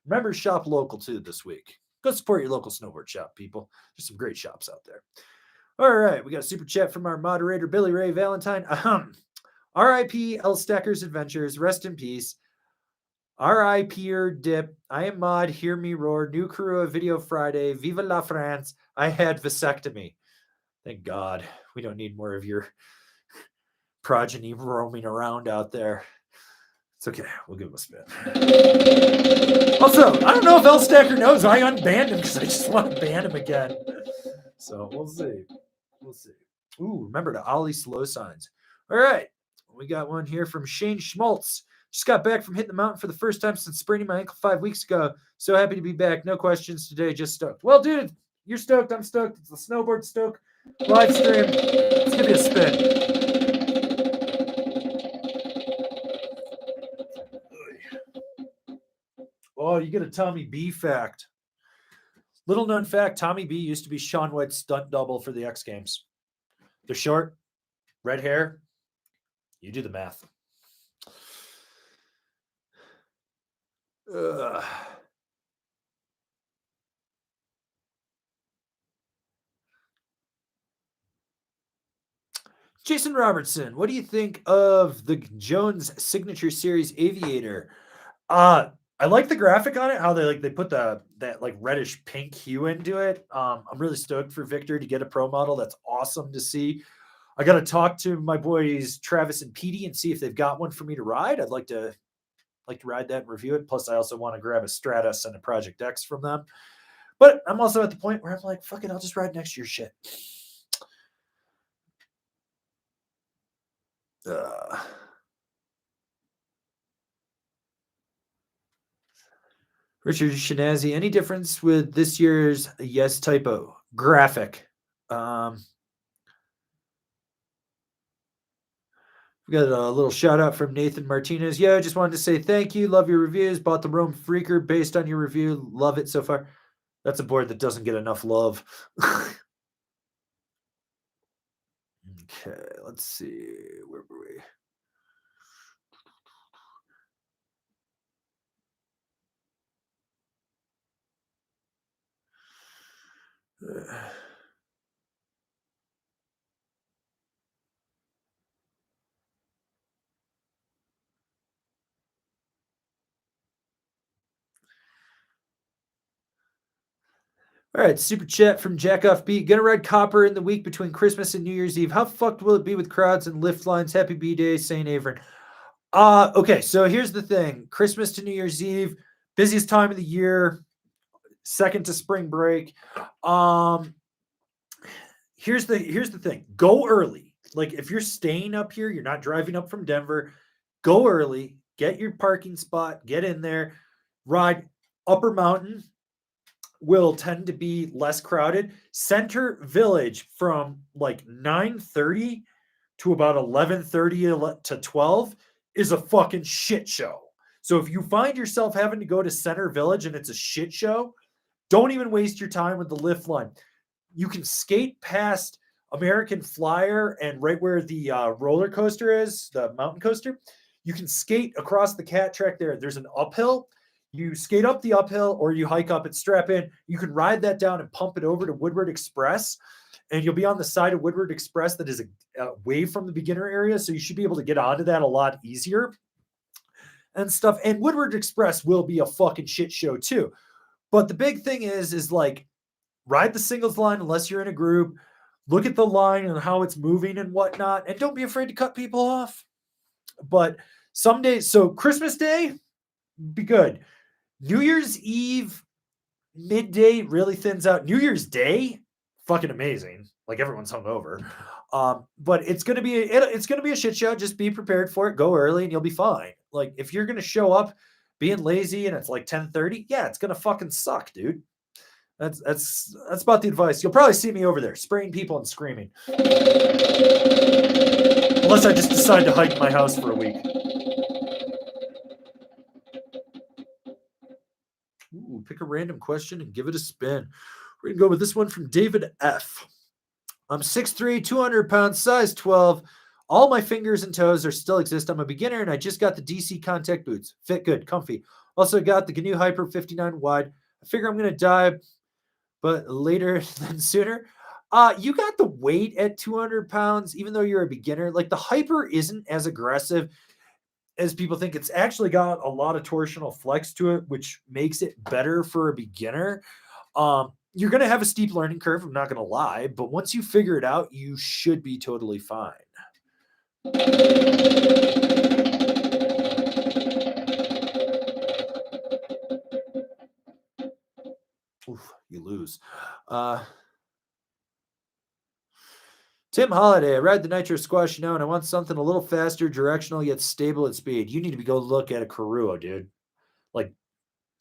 A: Remember, shop local too this week. Go support your local snowboard shop, people. There's some great shops out there. All right, we got a super chat from our moderator, Billy Ray Valentine. R.I.P. L Stacker's Adventures. Rest in peace. R.I.P. Dip. I am Mod. Hear me roar. New crew of Video Friday. Viva la France. I had vasectomy. Thank God. We don't need more of your progeny roaming around out there. It's okay. We'll give him a spin. Also, I don't know if L Stacker knows. I unbanned him because I just want to ban him again. So we'll see. We'll see. Ooh, remember to Ollie slow signs. All right. We got one here from Shane Schmaltz. Just got back from hitting the mountain for the first time since spraining my ankle 5 weeks ago. So happy to be back. No questions today. Just stoked. Well, dude, you're stoked. I'm stoked. It's the Snowboard Stoke live stream. Let's give you a spin. Oh, you get a Tommy B fact. Little known fact, Tommy B used to be Shaun White's stunt double for the X Games. They're short, red hair. You do the math. Jason Robertson, what do you think of the Jones Signature Series Aviator? I like the graphic on it, how they put that like reddish pink hue into it. I'm really stoked for Victor to get a pro model. That's awesome to see. I got to talk to my boys Travis and Petey and see if they've got one for me to ride. I'd like to ride that and review it. Plus, I also want to grab a Stratus and a Project X from them. But I'm also at the point where I'm like, fuck it, I'll just ride next year's shit. Richard Shinazi, any difference with this year's yes typo graphic? We got a little shout out from Nathan Martinez. Yeah, I just wanted to say thank you. Love your reviews. Bought the Rome Freaker based on your review. Love it so far. That's a board that doesn't get enough love. Okay, let's see. Where were we? All right, super chat from Jackoff B. Gonna ride copper in the week between Christmas and New Year's Eve. How fucked will it be with crowds and lift lines? Happy B Day, St. Avran. Okay, so here's the thing. Christmas to New Year's Eve, busiest time of the year, second to spring break. Here's the thing. Go early. Like if you're staying up here, you're not driving up from Denver, go early, get your parking spot, get in there, ride Upper Mountain will tend to be less crowded. Center Village from like 9:30 to about 11:30 to 12 is a fucking shit show. So if you find yourself having to go to Center Village and it's a shit show, don't even waste your time with the lift line. You can skate past American Flyer and right where the roller coaster is, the mountain coaster. You can skate across the cat track there. There's an uphill. You skate up the uphill or you hike up and strap in. You can ride that down and pump it over to Woodward Express. And you'll be on the side of Woodward Express that is away from the beginner area. So you should be able to get onto that a lot easier and stuff. And Woodward Express will be a fucking shit show too. But the big thing is like ride the singles line unless you're in a group. Look at the line and how it's moving and whatnot. And don't be afraid to cut people off. But some days, so Christmas Day, be good. New Year's Eve, midday really thins out. New Year's Day, fucking amazing. Like everyone's hungover. But it's gonna be a shit show. Just be prepared for it. Go early and you'll be fine. Like if you're gonna show up being lazy and it's like 10:30, yeah, it's gonna fucking suck, dude. That's about the advice. You'll probably see me over there spraying people and screaming. Unless I just decide to hide in my house for a week. Ooh, pick a random question and give it a spin. We're going to go with this one from David F. I'm 6'3", 200 pounds, size 12. All my fingers and toes are still exist. I'm a beginner, and I just got the DC contact boots. Fit good, comfy. Also got the GNU Hyper 59 wide. I figure I'm going to die, but later than sooner. You got the weight at 200 pounds, even though you're a beginner. Like the Hyper isn't as aggressive as people think. It's actually got a lot of torsional flex to it, which makes it better for a beginner. You're going to have a steep learning curve, I'm not going to lie, but once you figure it out, you should be totally fine. Oof, you lose. Tim Holiday, I ride the Nitro Squash, and I want something a little faster, directional, yet stable at speed. You need to go look at a Karua, dude. Like,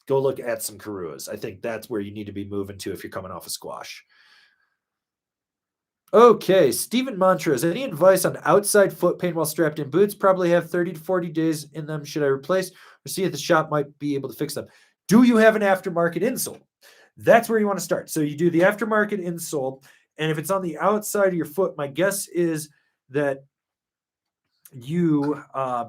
A: go look at some Karuas. I think that's where you need to be moving to if you're coming off a squash. Okay, Stephen Montrose. Any advice on outside foot pain while strapped in boots? Probably have 30 to 40 days in them. Should I replace or see if the shop might be able to fix them? Do you have an aftermarket insole? That's where you want to start. So you do the aftermarket insole. And if it's on the outside of your foot, my guess is that you, yeah,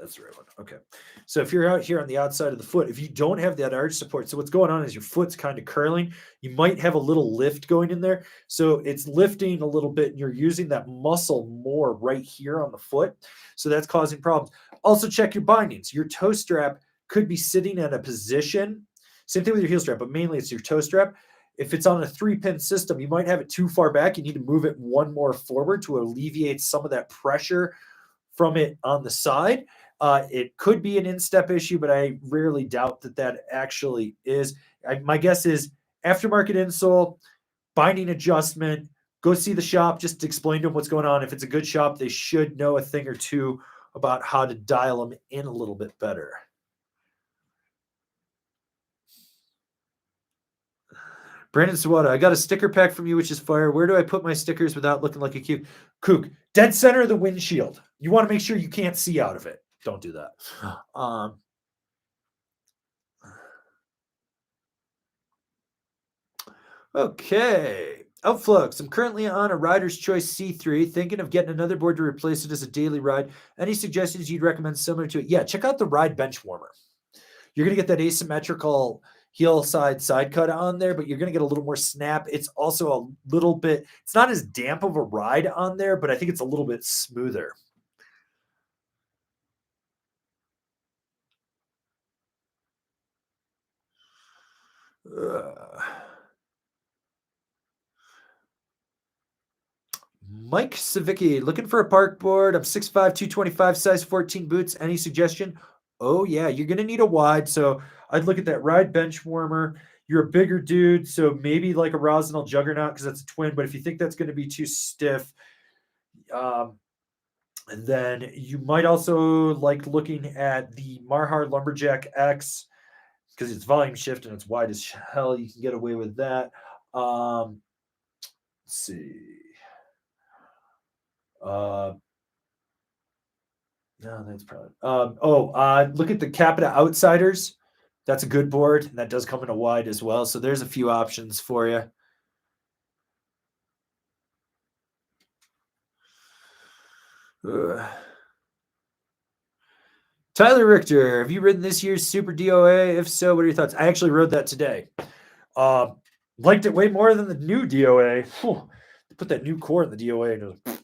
A: that's the right one. Okay. So if you're out here on the outside of the foot, if you don't have that arch support, so what's going on is your foot's kind of curling. You might have a little lift going in there. So it's lifting a little bit and you're using that muscle more right here on the foot. So that's causing problems. Also check your bindings. Your toe strap could be sitting at a position. Same thing with your heel strap, but mainly it's your toe strap. If it's on a 3-pin system, you might have it too far back. You need to move it one more forward to alleviate some of that pressure from it on the side. It could be an instep issue, but I rarely doubt that actually is. My guess is aftermarket insole, binding adjustment, go see the shop, just explain to them what's going on. If it's a good shop, they should know a thing or two about how to dial them in a little bit better. Brandon Sawada, I got a sticker pack from you, which is fire. Where do I put my stickers without looking like a kook? Dead center of the windshield. You want to make sure you can't see out of it. Don't do that. Okay. Outflux. I'm currently on a Rider's Choice C3, thinking of getting another board to replace it as a daily ride. Any suggestions you'd recommend similar to it? Yeah, check out the Ride Bench Warmer. You're going to get that asymmetrical heel side cut on there, but you're going to get a little more snap. It's also a little bit, it's not as damp of a ride on there, but I think it's a little bit smoother. Uh, Mike Savicki, looking for a park board. I'm 6'5", 225, size 14 boots. Any suggestion? Oh, yeah, you're going to need a wide. So I'd look at that Ride Bench Warmer. You're a bigger dude, so maybe like a Rosinal Juggernaut because that's a twin. But if you think that's going to be too stiff, and then you might also like looking at the Marhar Lumberjack X because it's volume shift and it's wide as hell. You can get away with that. Let's see. No, that's probably. Look at the Capita Outsiders. That's a good board, and that does come in a wide as well. So there's a few options for you. Tyler Richter, have you ridden this year's Super DOA? If so, what are your thoughts? I actually rode that today. Liked it way more than the new DOA. They put that new core in the DOA and it was a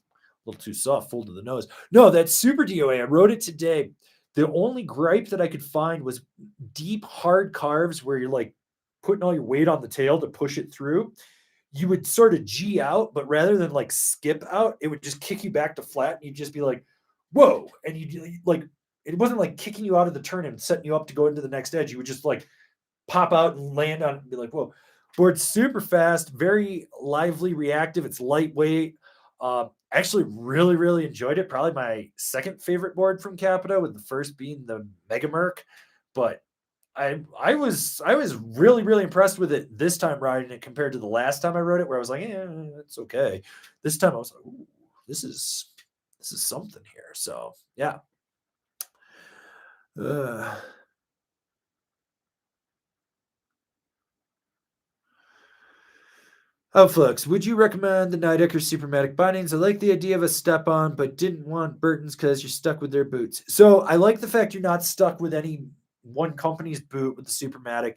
A: little too soft, full to the nose. No, that Super DOA, I rode it today. The only gripe that I could find was deep, hard carves where you're like putting all your weight on the tail to push it through. You would sort of G out, but rather than like skip out, it would just kick you back to flat and you'd just be like, whoa. And you like, it wasn't like kicking you out of the turn and setting you up to go into the next edge. You would just like pop out and land on it and be like, whoa. Board's super fast, very lively, reactive. It's lightweight. Actually, really, really enjoyed it. Probably my second favorite board from Capita, with the first being the Mega Merc. But I was really, really impressed with it this time riding it compared to the last time I rode it, where I was like, yeah, it's okay. This time I was like, ooh, this is something here. So yeah. Flux, would you recommend the Nidecker Supermatic bindings? I like the idea of a step on, but didn't want Burton's because you're stuck with their boots. So I like the fact you're not stuck with any one company's boot with the Supermatic.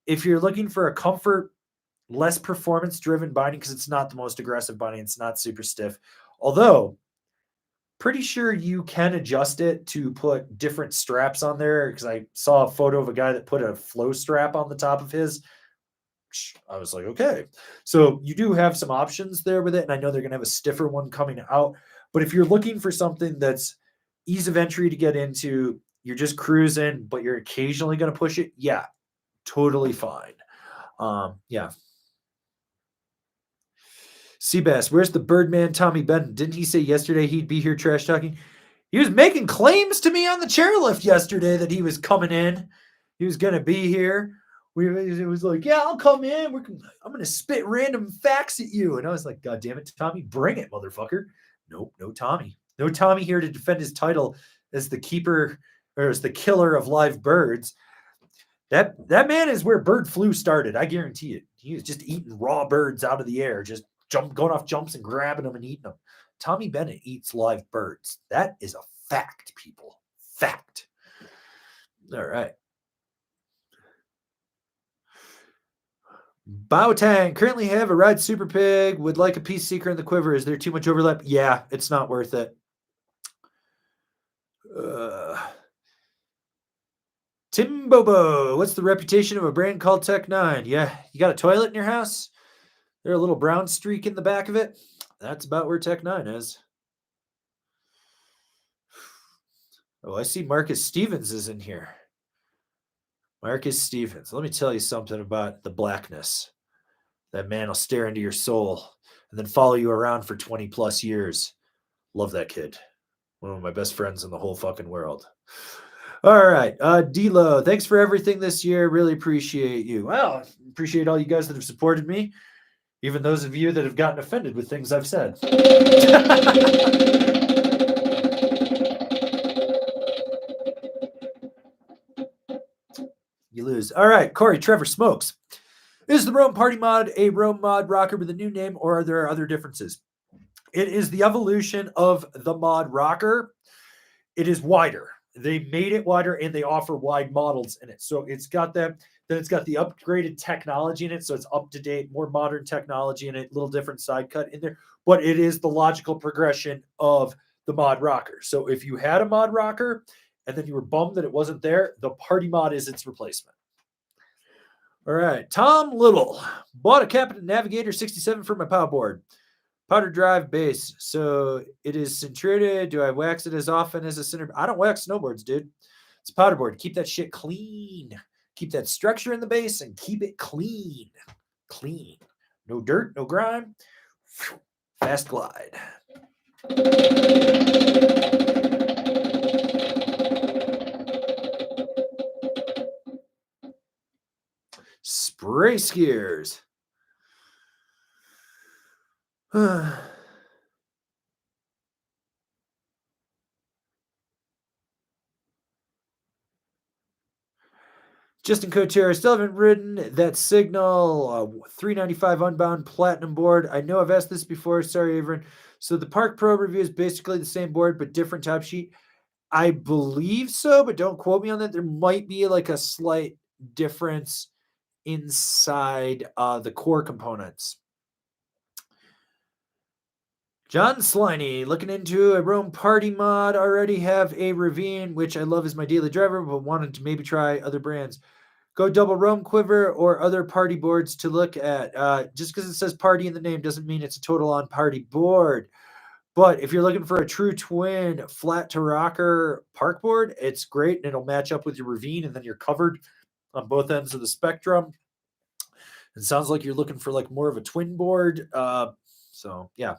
A: If you're looking for a comfort, less performance driven binding, because it's not the most aggressive binding, it's not super stiff. Although, pretty sure you can adjust it to put different straps on there, because I saw a photo of a guy that put a flow strap on the top of his. I was like, okay. So you do have some options there with it. And I know they're going to have a stiffer one coming out. But if you're looking for something that's ease of entry to get into, you're just cruising, but you're occasionally going to push it. Yeah, totally fine. Yeah. Seabass, where's the Birdman Tommie Bennet? Didn't he say yesterday he'd be here trash talking? He was making claims to me on the chairlift yesterday that he was coming in. He was going to be here. It was like, yeah, I'll come in. I'm going to spit random facts at you. And I was like, God damn it, Tommie, bring it, motherfucker. Nope, no Tommie. No Tommie here to defend his title as the keeper or as the killer of live birds. That man is where bird flu started. I guarantee it. He was just eating raw birds out of the air, just going off jumps and grabbing them and eating them. Tommie Bennet eats live birds. That is a fact, people. Fact. All right. Baotang, currently have a Ride Super Pig, would like a Peace Seeker in the quiver. Is there too much overlap? Yeah, it's not worth it. Tim Bobo, what's the reputation of a brand called Tech 9? Yeah, you got a toilet in your house? There's a little brown streak in the back of it? That's about where Tech 9 is. Oh, I see Marcus Stevens is in here. Marcus Stevens. Let me tell you something about the blackness. That man will stare into your soul and then follow you around for 20 plus years. Love that kid. One of my best friends in the whole fucking world. All right. D-Lo, thanks for everything this year. Really appreciate you. Well, appreciate all you guys that have supported me. Even those of you that have gotten offended with things I've said. You lose. All right, Corey, Trevor Smokes. Is the Rome Party Mod a Rome Mod rocker with a new name, or are there other differences? It is the evolution of the Mod rocker. It is wider. They made it wider and they offer wide models in it. So it's got that. Then it's got the upgraded technology in it. So it's up to date, more modern technology in it, little different side cut in there. But it is the logical progression of the Mod rocker. So if you had a Mod rocker and then you were bummed that it wasn't there, the Party Mod is its replacement. All right. Tom Little bought a Captain Navigator 67 for my power board. Powder drive base. So it is centrated. Do I wax it as often as a center? I don't wax snowboards, dude. It's a powder board. Keep that shit clean. Keep that structure in the base and keep it clean. Clean. No dirt, no grime. Fast glide. Spray skiers. Justin Couture, I still haven't ridden that Signal 395 Unbound Platinum board. I know I've asked this before. Sorry, Avran. So the Park Pro review is basically the same board, but different top sheet. I believe so, but don't quote me on that. There might be like a slight difference inside the core components. John Sliney, looking into a Rome Party Mod. Already have a Ravine, which I love as my daily driver, but wanted to maybe try other brands. Go double Rome Quiver or other party boards to look at. Just because it says party in the name doesn't mean it's a total on party board. But if you're looking for a true twin flat to rocker park board, it's great and it'll match up with your Ravine, and then you're covered on both ends of the spectrum. It sounds like you're looking for like more of a twin board. So yeah.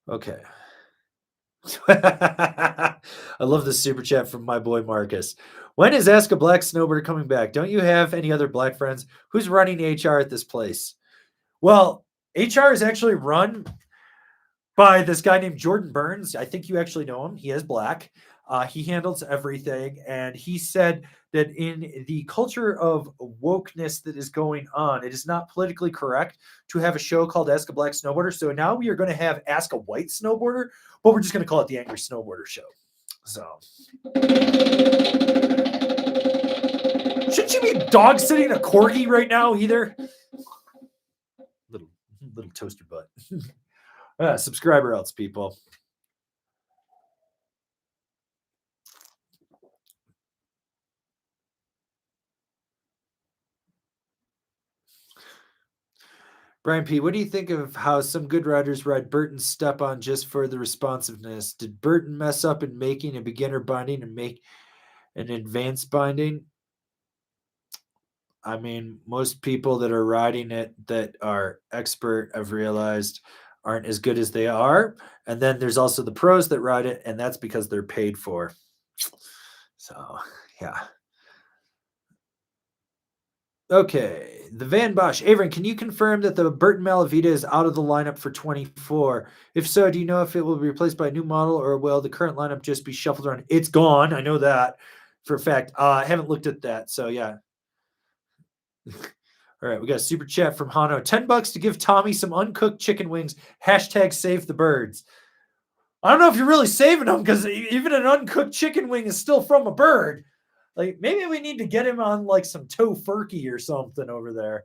A: Okay. I love this super chat from my boy Marcus. When is Ask a Black Snowboarder coming back? Don't you have any other black friends? Who's running HR at this place? Well, HR is actually run by this guy named Jordan Burns. I think you actually know him. He is black. He handles everything. And he said that in the culture of wokeness that is going on, it is not politically correct to have a show called Ask a Black Snowboarder. So now we are going to have Ask a White Snowboarder, but we're just going to call it the Angry Snowboarder Show. So shouldn't you be dog sitting a corgi right now either? Little toaster butt. Subscriber else, people. Brian P., what do you think of how some good riders ride Burton's step on just for the responsiveness? Did Burton mess up in making a beginner binding and make an advanced binding? I mean, most people that are riding it that are expert, I've realized, aren't as good as they are. And then there's also the pros that ride it, and that's because they're paid for. So, yeah. Okay, the Van Bosch. Avran, can you confirm that the Burton Malavita is out of the lineup for 24? If so, do you know if it will be replaced by a new model, or will the current lineup just be shuffled around? It's gone. I know that for a fact. I haven't looked at that, so yeah. All right, we got a super chat from Hano. $10 to give Tommy some uncooked chicken wings. # save the birds. I don't know if you're really saving them, because even an uncooked chicken wing is still from a bird. Like, maybe we need to get him on like some tofurkey or something over there.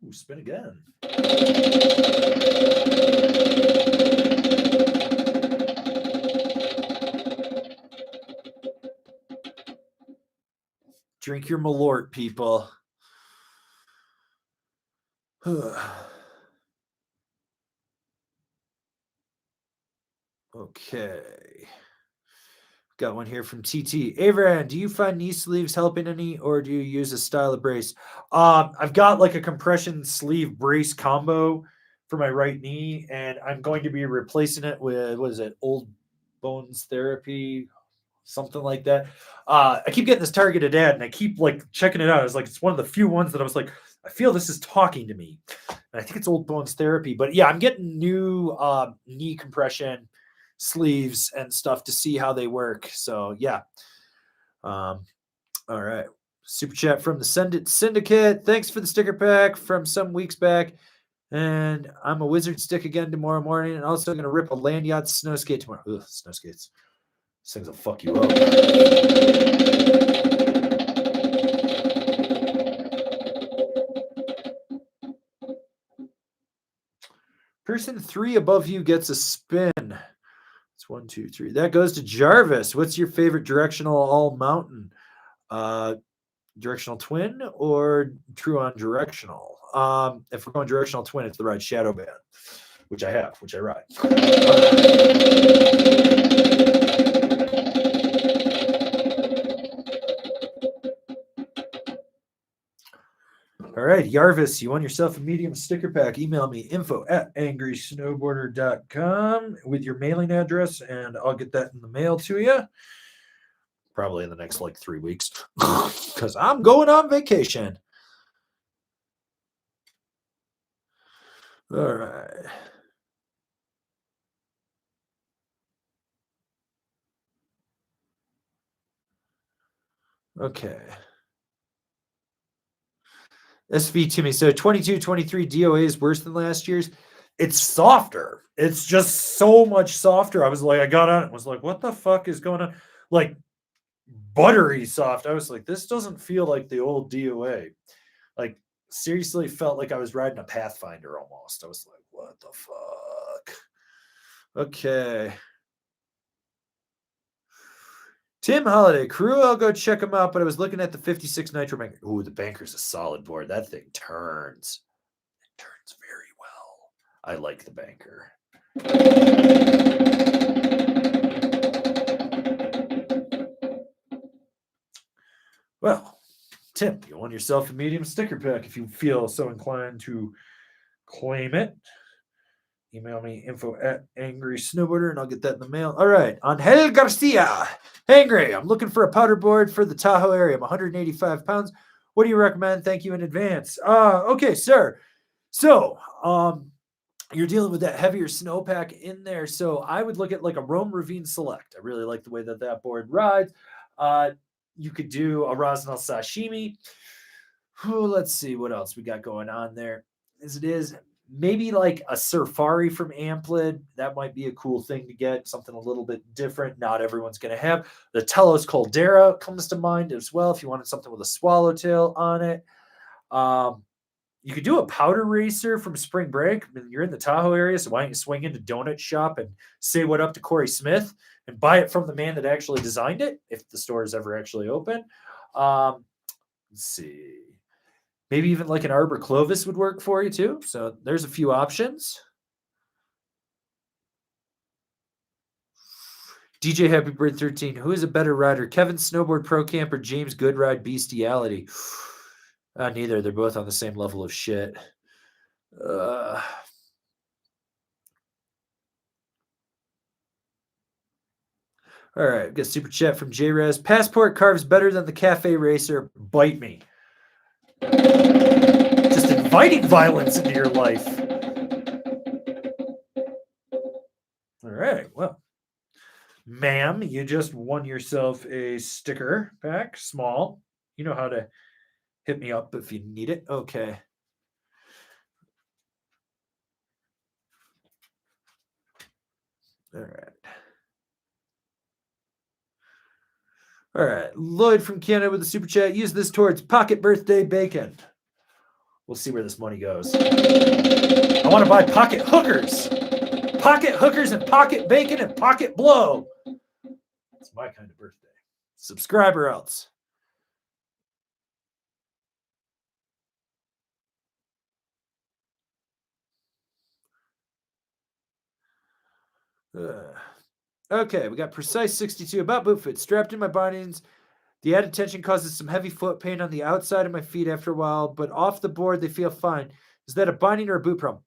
A: Ooh, spin again. Drink your Malort, people. Okay. Got one here from TT. Avran, do you find knee sleeves helping any, or do you use a style of brace? I've got like a compression sleeve brace combo for my right knee, and I'm going to be replacing it with, what is it, Old Bones Therapy, something like that. I keep getting this targeted ad, and I keep like checking it out. It's like it's one of the few ones that I was like, I feel this is talking to me. And I think it's Old Bones Therapy, but yeah, I'm getting new knee compression sleeves and stuff to see how they work. So yeah. All right. Super chat from the Syndicate. Thanks for the sticker pack from some weeks back. And I'm a wizard stick again tomorrow morning. And also going to rip a land yacht snow skate tomorrow. Ugh, snow skates. These things will fuck you up. Person 3 above you gets a spin. It's 1, 2, 3. That goes to Jarvis. What's your favorite directional all mountain? Directional twin or true on directional? If we're going directional twin, it's the ride Shadow Band, which I have, which I ride. All right, Jarvis, you won yourself a medium sticker pack. Email me info@angrysnowboarder.com with your mailing address, and I'll get that in the mail to you. Probably in the next 3 weeks because I'm going on vacation. All right. Okay. SV Timmy. So 22-23 DOA is worse than last year's. It's softer. It's just so much softer. I was like, I got on it. Was like, what the fuck is going on? Like buttery soft. I was like, this doesn't feel like the old DOA. Like seriously felt like I was riding a Pathfinder almost. I was like, what the fuck? Okay. Tim Holiday, crew, I'll go check them out, but I was looking at the 56 Nitro Banker. Ooh, the Banker's a solid board. That thing turns. It turns very well. I like the Banker. Well, Tim, you won yourself a medium sticker pack if you feel so inclined to claim it. Email me info@angrysnowboarder and I'll get that in the mail. All right. Angel Garcia. Angry. I'm looking for a powder board for the Tahoe area. I'm 185 pounds. What do you recommend? Thank you in advance. Okay, sir. So you're dealing with that heavier snowpack in there. So I would look at like a Rome Ravine Select. I really like the way that that board rides. You could do a Rosnell Sashimi. Let's see what else we got going on there. As it is, maybe like a Safari from Amplid. That might be a cool thing to get, something a little bit different. Not everyone's going to have. The Telos Caldera comes to mind as well if you wanted something with a swallowtail on it. You could do a powder racer from Spring Break. I mean, you're in the Tahoe area, so why don't you swing into Donut Shop and say what up to Corey Smith and buy it from the man that actually designed it, if the store is ever actually open. Let's see. Maybe even like an Arbor Clovis would work for you too. So there's a few options. DJ Happy Bird 13. Who is a better rider? Kevin Snowboard Pro Camp or James Goodride Bestiality? Neither. They're both on the same level of shit. All right. Got a super chat from J-Rez. Passport carves better than the Cafe Racer. Bite me. Just inviting violence into your life. All right. Well, ma'am, you just won yourself a sticker pack. Small. You know how to hit me up if you need it. Okay. All right. All right. Lloyd from Canada with the super chat. Use this towards pocket birthday bacon. We'll see where this money goes. I want to buy pocket hookers. Pocket hookers and pocket bacon and pocket blow. It's my kind of birthday. Subscribe or else. Okay, we got Precise 62 about boot fit. Strapped in my bindings. The added tension causes some heavy foot pain on the outside of my feet after a while, but off the board, they feel fine. Is that a binding or a boot problem?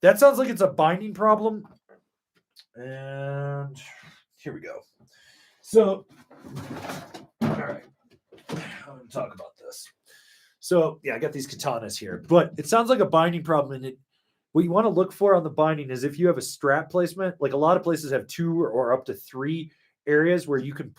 A: That sounds like it's a binding problem. And here we go. So, all right. I'm going to talk about this. So, yeah, I got these katanas here, but it sounds like a binding problem, and what you want to look for on the binding is if you have a strap placement, like a lot of places have 2 or up to 3 areas where you can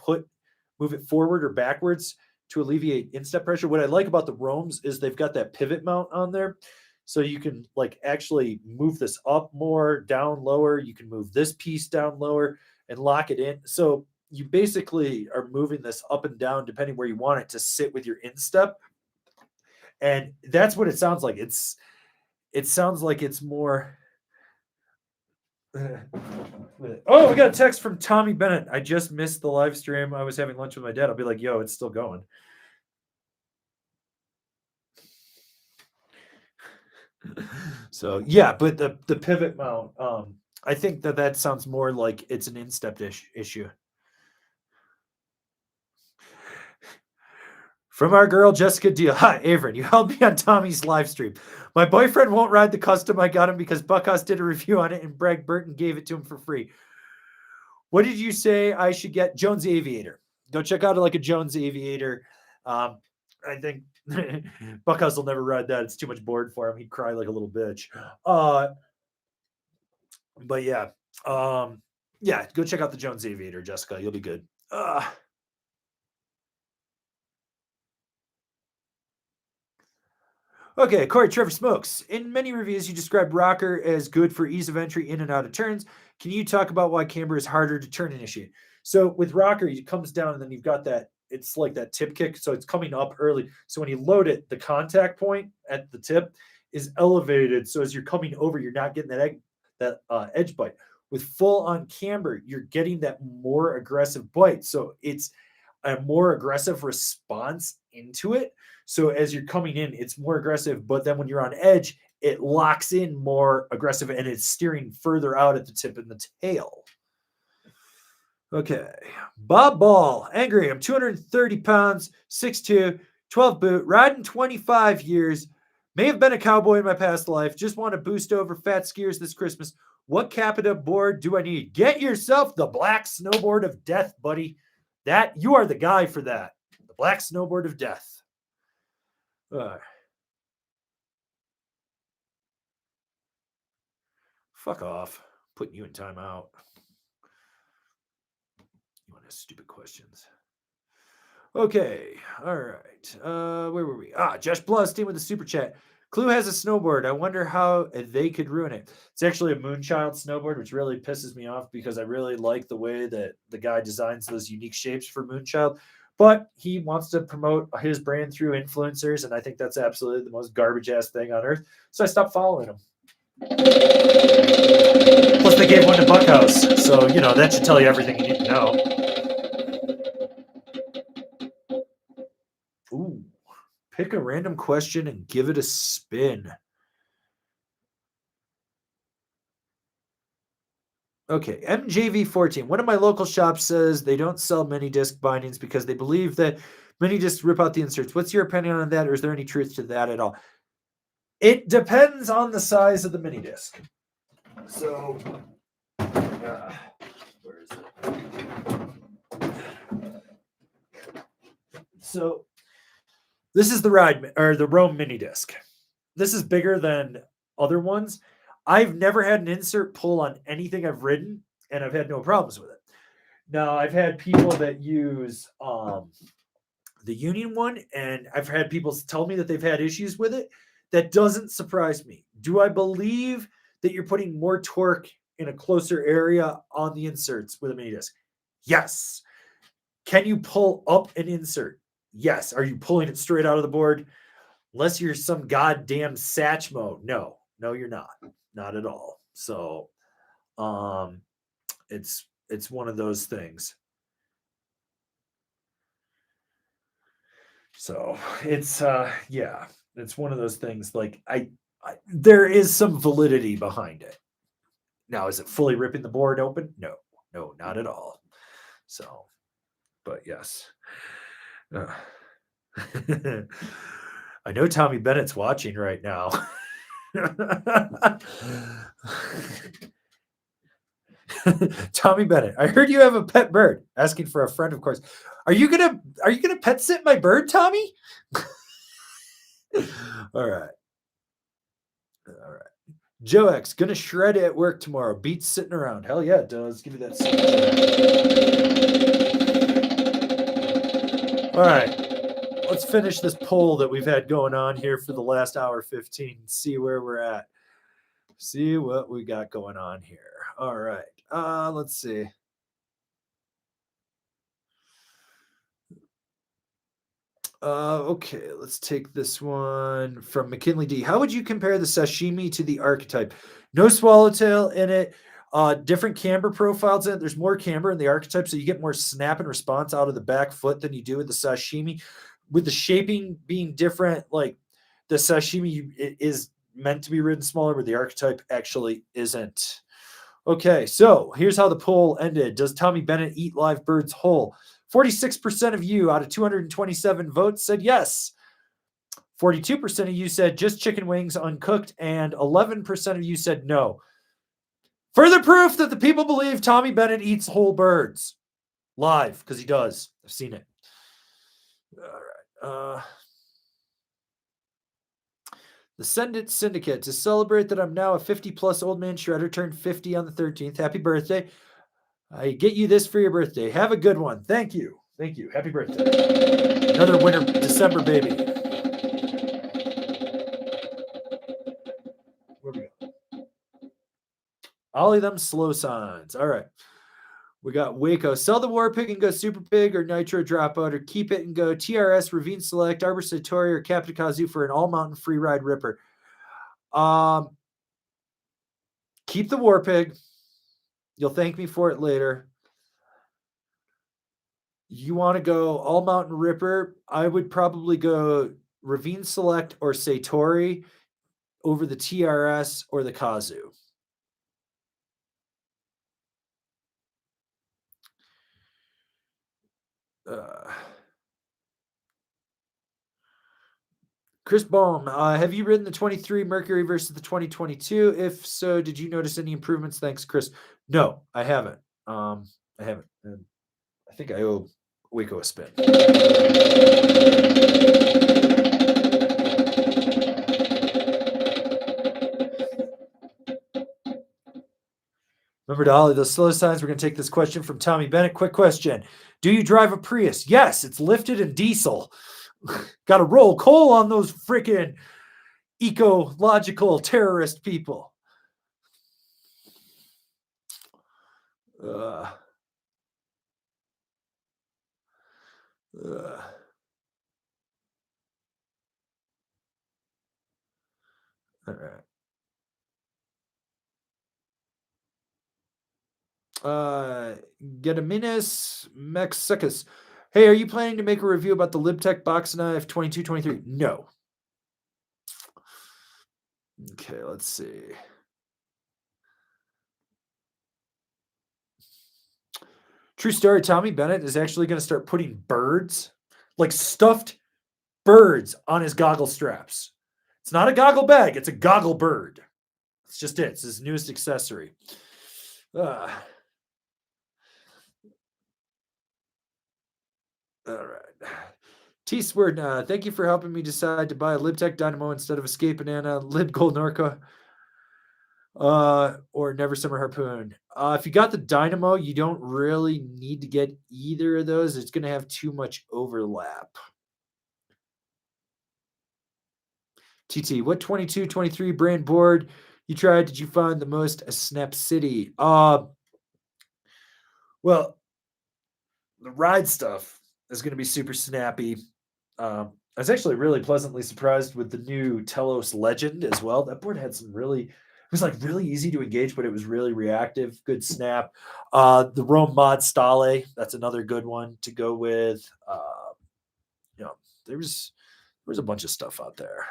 A: move it forward or backwards to alleviate instep pressure. What I like about the Roams is they've got that pivot mount on there. So you can like actually move this up more, down lower. You can move this piece down lower and lock it in. So you basically are moving this up and down depending where you want it to sit with your instep. And that's what it sounds like. It sounds like it's more. Oh, we got a text from Tommie Bennet. I just missed the live stream. I was having lunch with my dad. I'll be like, yo, it's still going. So yeah, but the pivot mount, I think that sounds more like it's an instep issue. From our girl Jessica Deal. Hi, Avran. You helped me on Tommie's live stream. My boyfriend won't ride the custom I got him because Buckhouse did a review on it and Bragg Burton gave it to him for free. What did you say I should get? Jones Aviator. Go check out like a Jones Aviator. I think Buckhouse will never ride that. It's too much board for him. He'd cry like a little bitch. But yeah. Yeah, go check out the Jones Aviator, Jessica. You'll be good. Okay, Corey Trevor Smokes. In many reviews, you described rocker as good for ease of entry in and out of turns. Can you talk about why camber is harder to turn initiate? So with rocker, it comes down and then you've got that, it's like that tip kick. So it's coming up early. So when you load it, the contact point at the tip is elevated. So as you're coming over, you're not getting that edge bite. With full on camber, you're getting that more aggressive bite. So it's a more aggressive response into it. So as you're coming in, it's more aggressive, but then when you're on edge, it locks in more aggressive and it's steering further out at the tip and the tail. Okay. Bob Ball. Angry. I'm 230 pounds, 6'2", 12 boot, riding 25 years. May have been a cowboy in my past life. Just want to boost over fat skiers this Christmas. What Capita board do I need? Get yourself the Black Snowboard of Death, buddy. That you are the guy for that. The Black Snowboard of Death. Fuck off. Putting you in timeout. You want to ask stupid questions. Okay. All right. Where were we? Josh Bloostein with a super chat. Clue has a snowboard. I wonder how they could ruin it. It's actually a Moonchild snowboard, which really pisses me off because I really like the way that the guy designs those unique shapes for Moonchild. But he wants to promote his brand through influencers, and I think that's absolutely the most garbage-ass thing on earth. So I stopped following him. Plus, they gave one to Buckhouse, so, that should tell you everything you need to know. Ooh. Pick a random question and give it a spin. Okay, MJV14. One of my local shops says they don't sell mini disc bindings because they believe that mini discs rip out the inserts. What's your opinion on that, or is there any truth to that at all? It depends on the size of the mini disc. So, where is it? So, this is the Roam mini disc. This is bigger than other ones. I've never had an insert pull on anything I've ridden, and I've had no problems with it. Now, I've had people that use the Union one, and I've had people tell me that they've had issues with it. That doesn't surprise me. Do I believe that you're putting more torque in a closer area on the inserts with a mini disc? Yes. Can you pull up an insert? Yes. Are you pulling it straight out of the board? Unless you're some goddamn Satchmo. No, you're not. Not at all. So it's one of those things. So it's it's one of those things. Like there is some validity behind it. Now, is it fully ripping the board open? No, not at all. So, but yes. I know Tommie Bennett's watching right now. Tommie Bennett, I heard you have a pet bird. Asking for a friend, of course. Are you gonna pet sit my bird, Tommie? All right. Joe X, gonna shred it at work tomorrow. Beats sitting around. Hell yeah, it does. Give me that. All right. Let's finish this poll that we've had going on here for the last hour 15 and see where we're at. See what we got going on here. All right. Let's see. Okay, let's take this one from McKinley D. How would you compare the sashimi to the archetype? No swallowtail in it. Different camber profiles in it. There's more camber in the archetype, so you get more snap and response out of the back foot than you do with the sashimi. With the shaping being different, like the sashimi it is meant to be ridden smaller, but the archetype actually isn't. Okay, so here's how the poll ended. Does Tommie Bennet eat live birds whole? 46% of you out of 227 votes said yes. 42% of you said just chicken wings uncooked, and 11% of you said no. Further proof that the people believe Tommie Bennet eats whole birds live, because he does. I've seen it. All right. The Syndicate, to celebrate that I'm now a 50-plus old man shredder, turned 50 on the 13th. Happy birthday. I get you this for your birthday. Have a good one. Thank you. Thank you. Happy birthday. Another winter December baby. Where we go? Ollie them slow signs. All right. We got Waco. Sell the War Pig and go Super Pig or Nitro Dropout, or keep it and go TRS, Ravine Select, Arbor Satori, or Captain Kazu for an all-mountain free ride ripper. Keep the War Pig. You'll thank me for it later. You want to go all mountain ripper? I would probably go Ravine Select or Satori over the TRS or the Kazu. Chris Baum, have you ridden the 23 Mercury versus the 2022? If so, did you notice any improvements? Thanks, Chris. No, I haven't. I haven't. I think I owe Waco a spin. Remember to ollie those slow signs. We're going to take this question from Tommie Bennet. Quick question. Do you drive a Prius? Yes, it's lifted and diesel. Got to roll coal on those freaking ecological terrorist people. All right. Gediminas Mexicus. Hey, are you planning to make a review about the Libtech box knife 2223? No. Okay, let's see. True story, Tommie Bennet is actually going to start putting birds, like stuffed birds, on his goggle straps. It's not a goggle bag, it's a goggle bird. It's just it. It's his newest accessory. All right. T-Sword, thank you for helping me decide to buy a Libtech Dynamo instead of Escape Banana, Lib Gold Norco, or Never Summer Harpoon. If you got the Dynamo, you don't really need to get either of those. It's going to have too much overlap. TT, what 22, 23 brand board you tried did you find the most a Snap City? Well, the ride stuff is going to be super snappy. I was actually really pleasantly surprised with the new Telos Legend as well. That board had some really, it was like really easy to engage, but it was really reactive. Good snap. The Rome Mod Stale, that's another good one to go with. There was a bunch of stuff out there.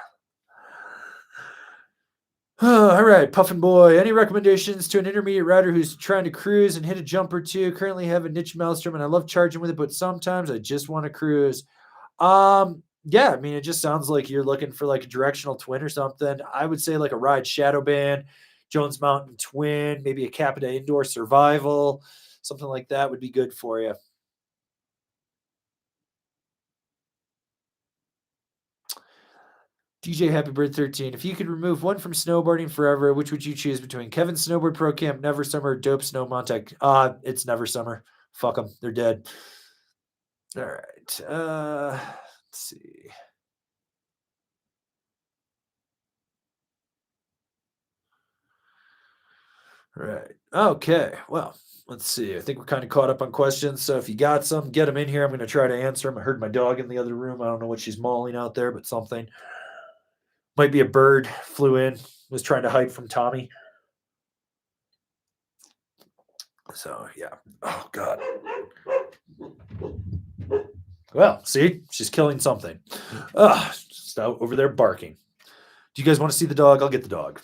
A: All right, Puffin Boy. Any recommendations to an intermediate rider who's trying to cruise and hit a jump or two? Currently have a niche maelstrom and I love charging with it, but sometimes I just want to cruise. Yeah, I mean, it just sounds like you're looking for like a directional twin or something. I would say like a Ride Shadowband, Jones Mountain Twin, maybe a Capita Indoor Survival, something like that would be good for you. DJ Happy Bird 13. If you could remove one from snowboarding forever, which would you choose between Kevin Snowboard Pro Camp, Never Summer, Dope Snow Montec? It's Never Summer. Fuck them. They're dead. All right. Let's see. All right. Okay. Well, let's see. I think we're kind of caught up on questions. So if you got some, get them in here. I'm going to try to answer them. I heard my dog in the other room. I don't know what she's mauling out there, but something. Might be a bird flew in, was trying to hide from Tommie. So, yeah. Oh, God. Well, see, she's killing something. Just out over there barking. Do you guys want to see the dog? I'll get the dog.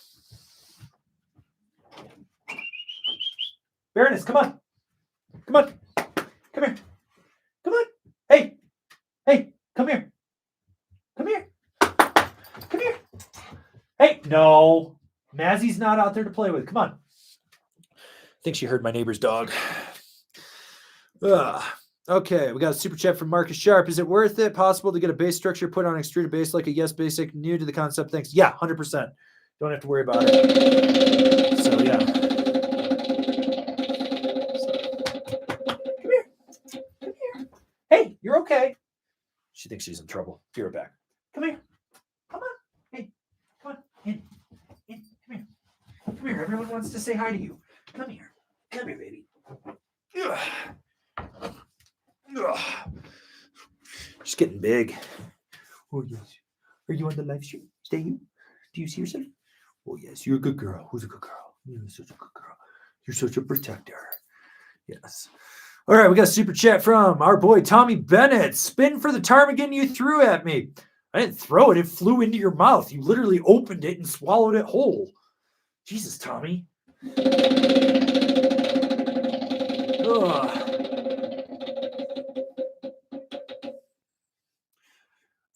A: Baroness, come on. Come on. Come here. Come on. Hey. Hey, come here. Come here. Come here. Hey, no. Mazzie's not out there to play with. Come on. I think she heard my neighbor's dog. Okay, we got a super chat from Marcus Sharp. Is it worth it? Possible to get a base structure put on extruded base like a Yes Basic? New to the concept. Thanks. Yeah, 100%. Don't have to worry about it. So, yeah. Come here. Come here. Hey, you're okay. She thinks she's in trouble. Be right back. Come here. Come on. Hey, come on. In. Come here. Come here. Everyone wants to say hi to you. Come here. Come here, baby. Ugh. Ugh. She's getting big. Oh, yes. Are you on the live stream? Is that you? Do you see yourself? Oh, yes. You're a good girl. Who's a good girl? You're such a good girl. You're such a protector. Yes. All right. We got a super chat from our boy, Tommie Bennet. Spin for the ptarmigan you threw at me. I didn't throw it. It flew into your mouth. You literally opened it and swallowed it whole. Jesus, Tommie. Ugh.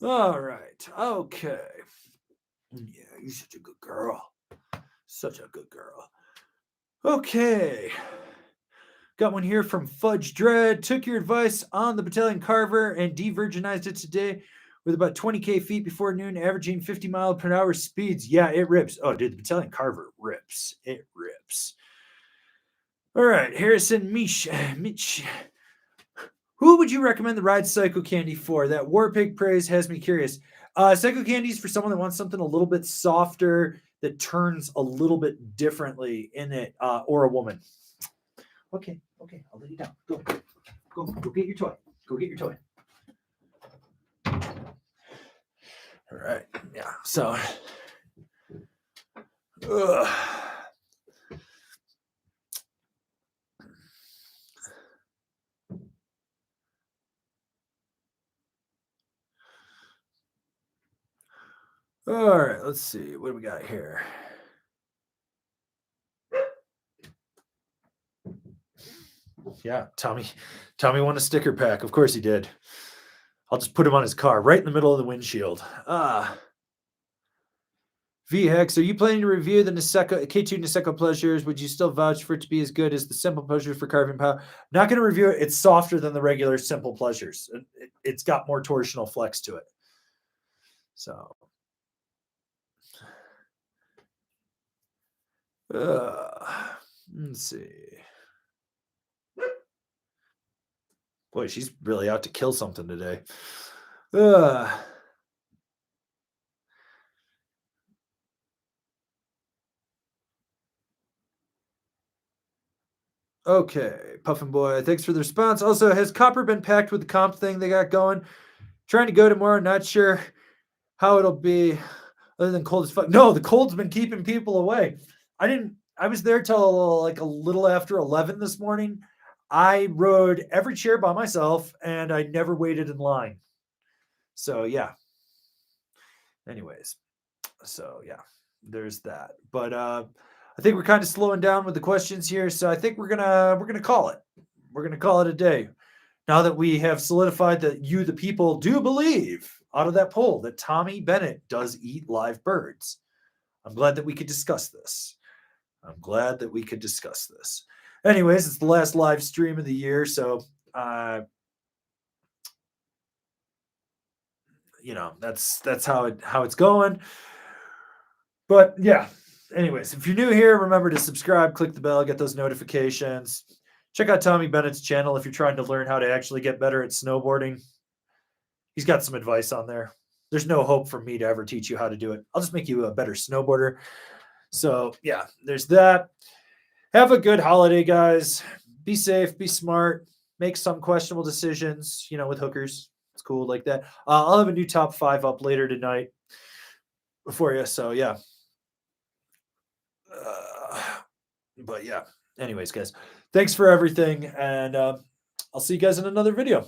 A: All right. Okay. Yeah, you're such a good girl. Such a good girl. Okay. Got one here from Fudge Dread. Took your advice on the Battalion Carver and de-virginized it today with about 20k feet before noon, averaging 50 mile per hour speeds. Yeah, it rips. Oh, dude, the Battalion Carver rips. It rips. All right, Harrison Mitch. Who would you recommend the ride Psycho Candy for? That Warpig praise has me curious. Psycho Candy is for someone that wants something a little bit softer, that turns a little bit differently in it, or a woman. Okay, I'll let you down. Go get your toy. Go get your toy. All right, yeah. So, all right, let's see. What do we got here? Yeah, Tommie won a sticker pack. Of course he did. I'll just put him on his car, right in the middle of the windshield. VHEX, are you planning to review the Niseko, K2 Niseko Pleasures? Would you still vouch for it to be as good as the Simple Pleasures for carving power? Not going to review it. It's softer than the regular Simple Pleasures. It's got more torsional flex to it. So, let's see. Boy, she's really out to kill something today. Okay, Puffin Boy, thanks for the response. Also, has Copper been packed with the comp thing they got going? Trying to go tomorrow, not sure how it'll be other than cold as fuck. No, the cold's been keeping people away. I was there till like a little after 11 this morning. I rode every chair by myself and I never waited in line. So yeah. Anyways, so yeah, there's that. But I think we're kind of slowing down with the questions here, so I think we're gonna call it. We're gonna call it a day. Now that we have solidified that you, the people, do believe out of that poll that Tommie Bennet does eat live birds. I'm glad that we could discuss this. Anyways, it's the last live stream of the year, so you know, that's how it's going. But yeah, anyways, if you're new here, remember to subscribe, click the bell, get those notifications. Check out Tommie Bennett's channel if you're trying to learn how to actually get better at snowboarding. He's got some advice on there. There's no hope for me to ever teach you how to do it. I'll just make you a better snowboarder. So yeah, there's that. Have a good holiday, guys. Be safe, be smart, make some questionable decisions, you know, with hookers. It's cool like that. I'll have a new top 5 up later tonight for you. So yeah. But yeah, anyways, guys, thanks for everything. And I'll see you guys in another video.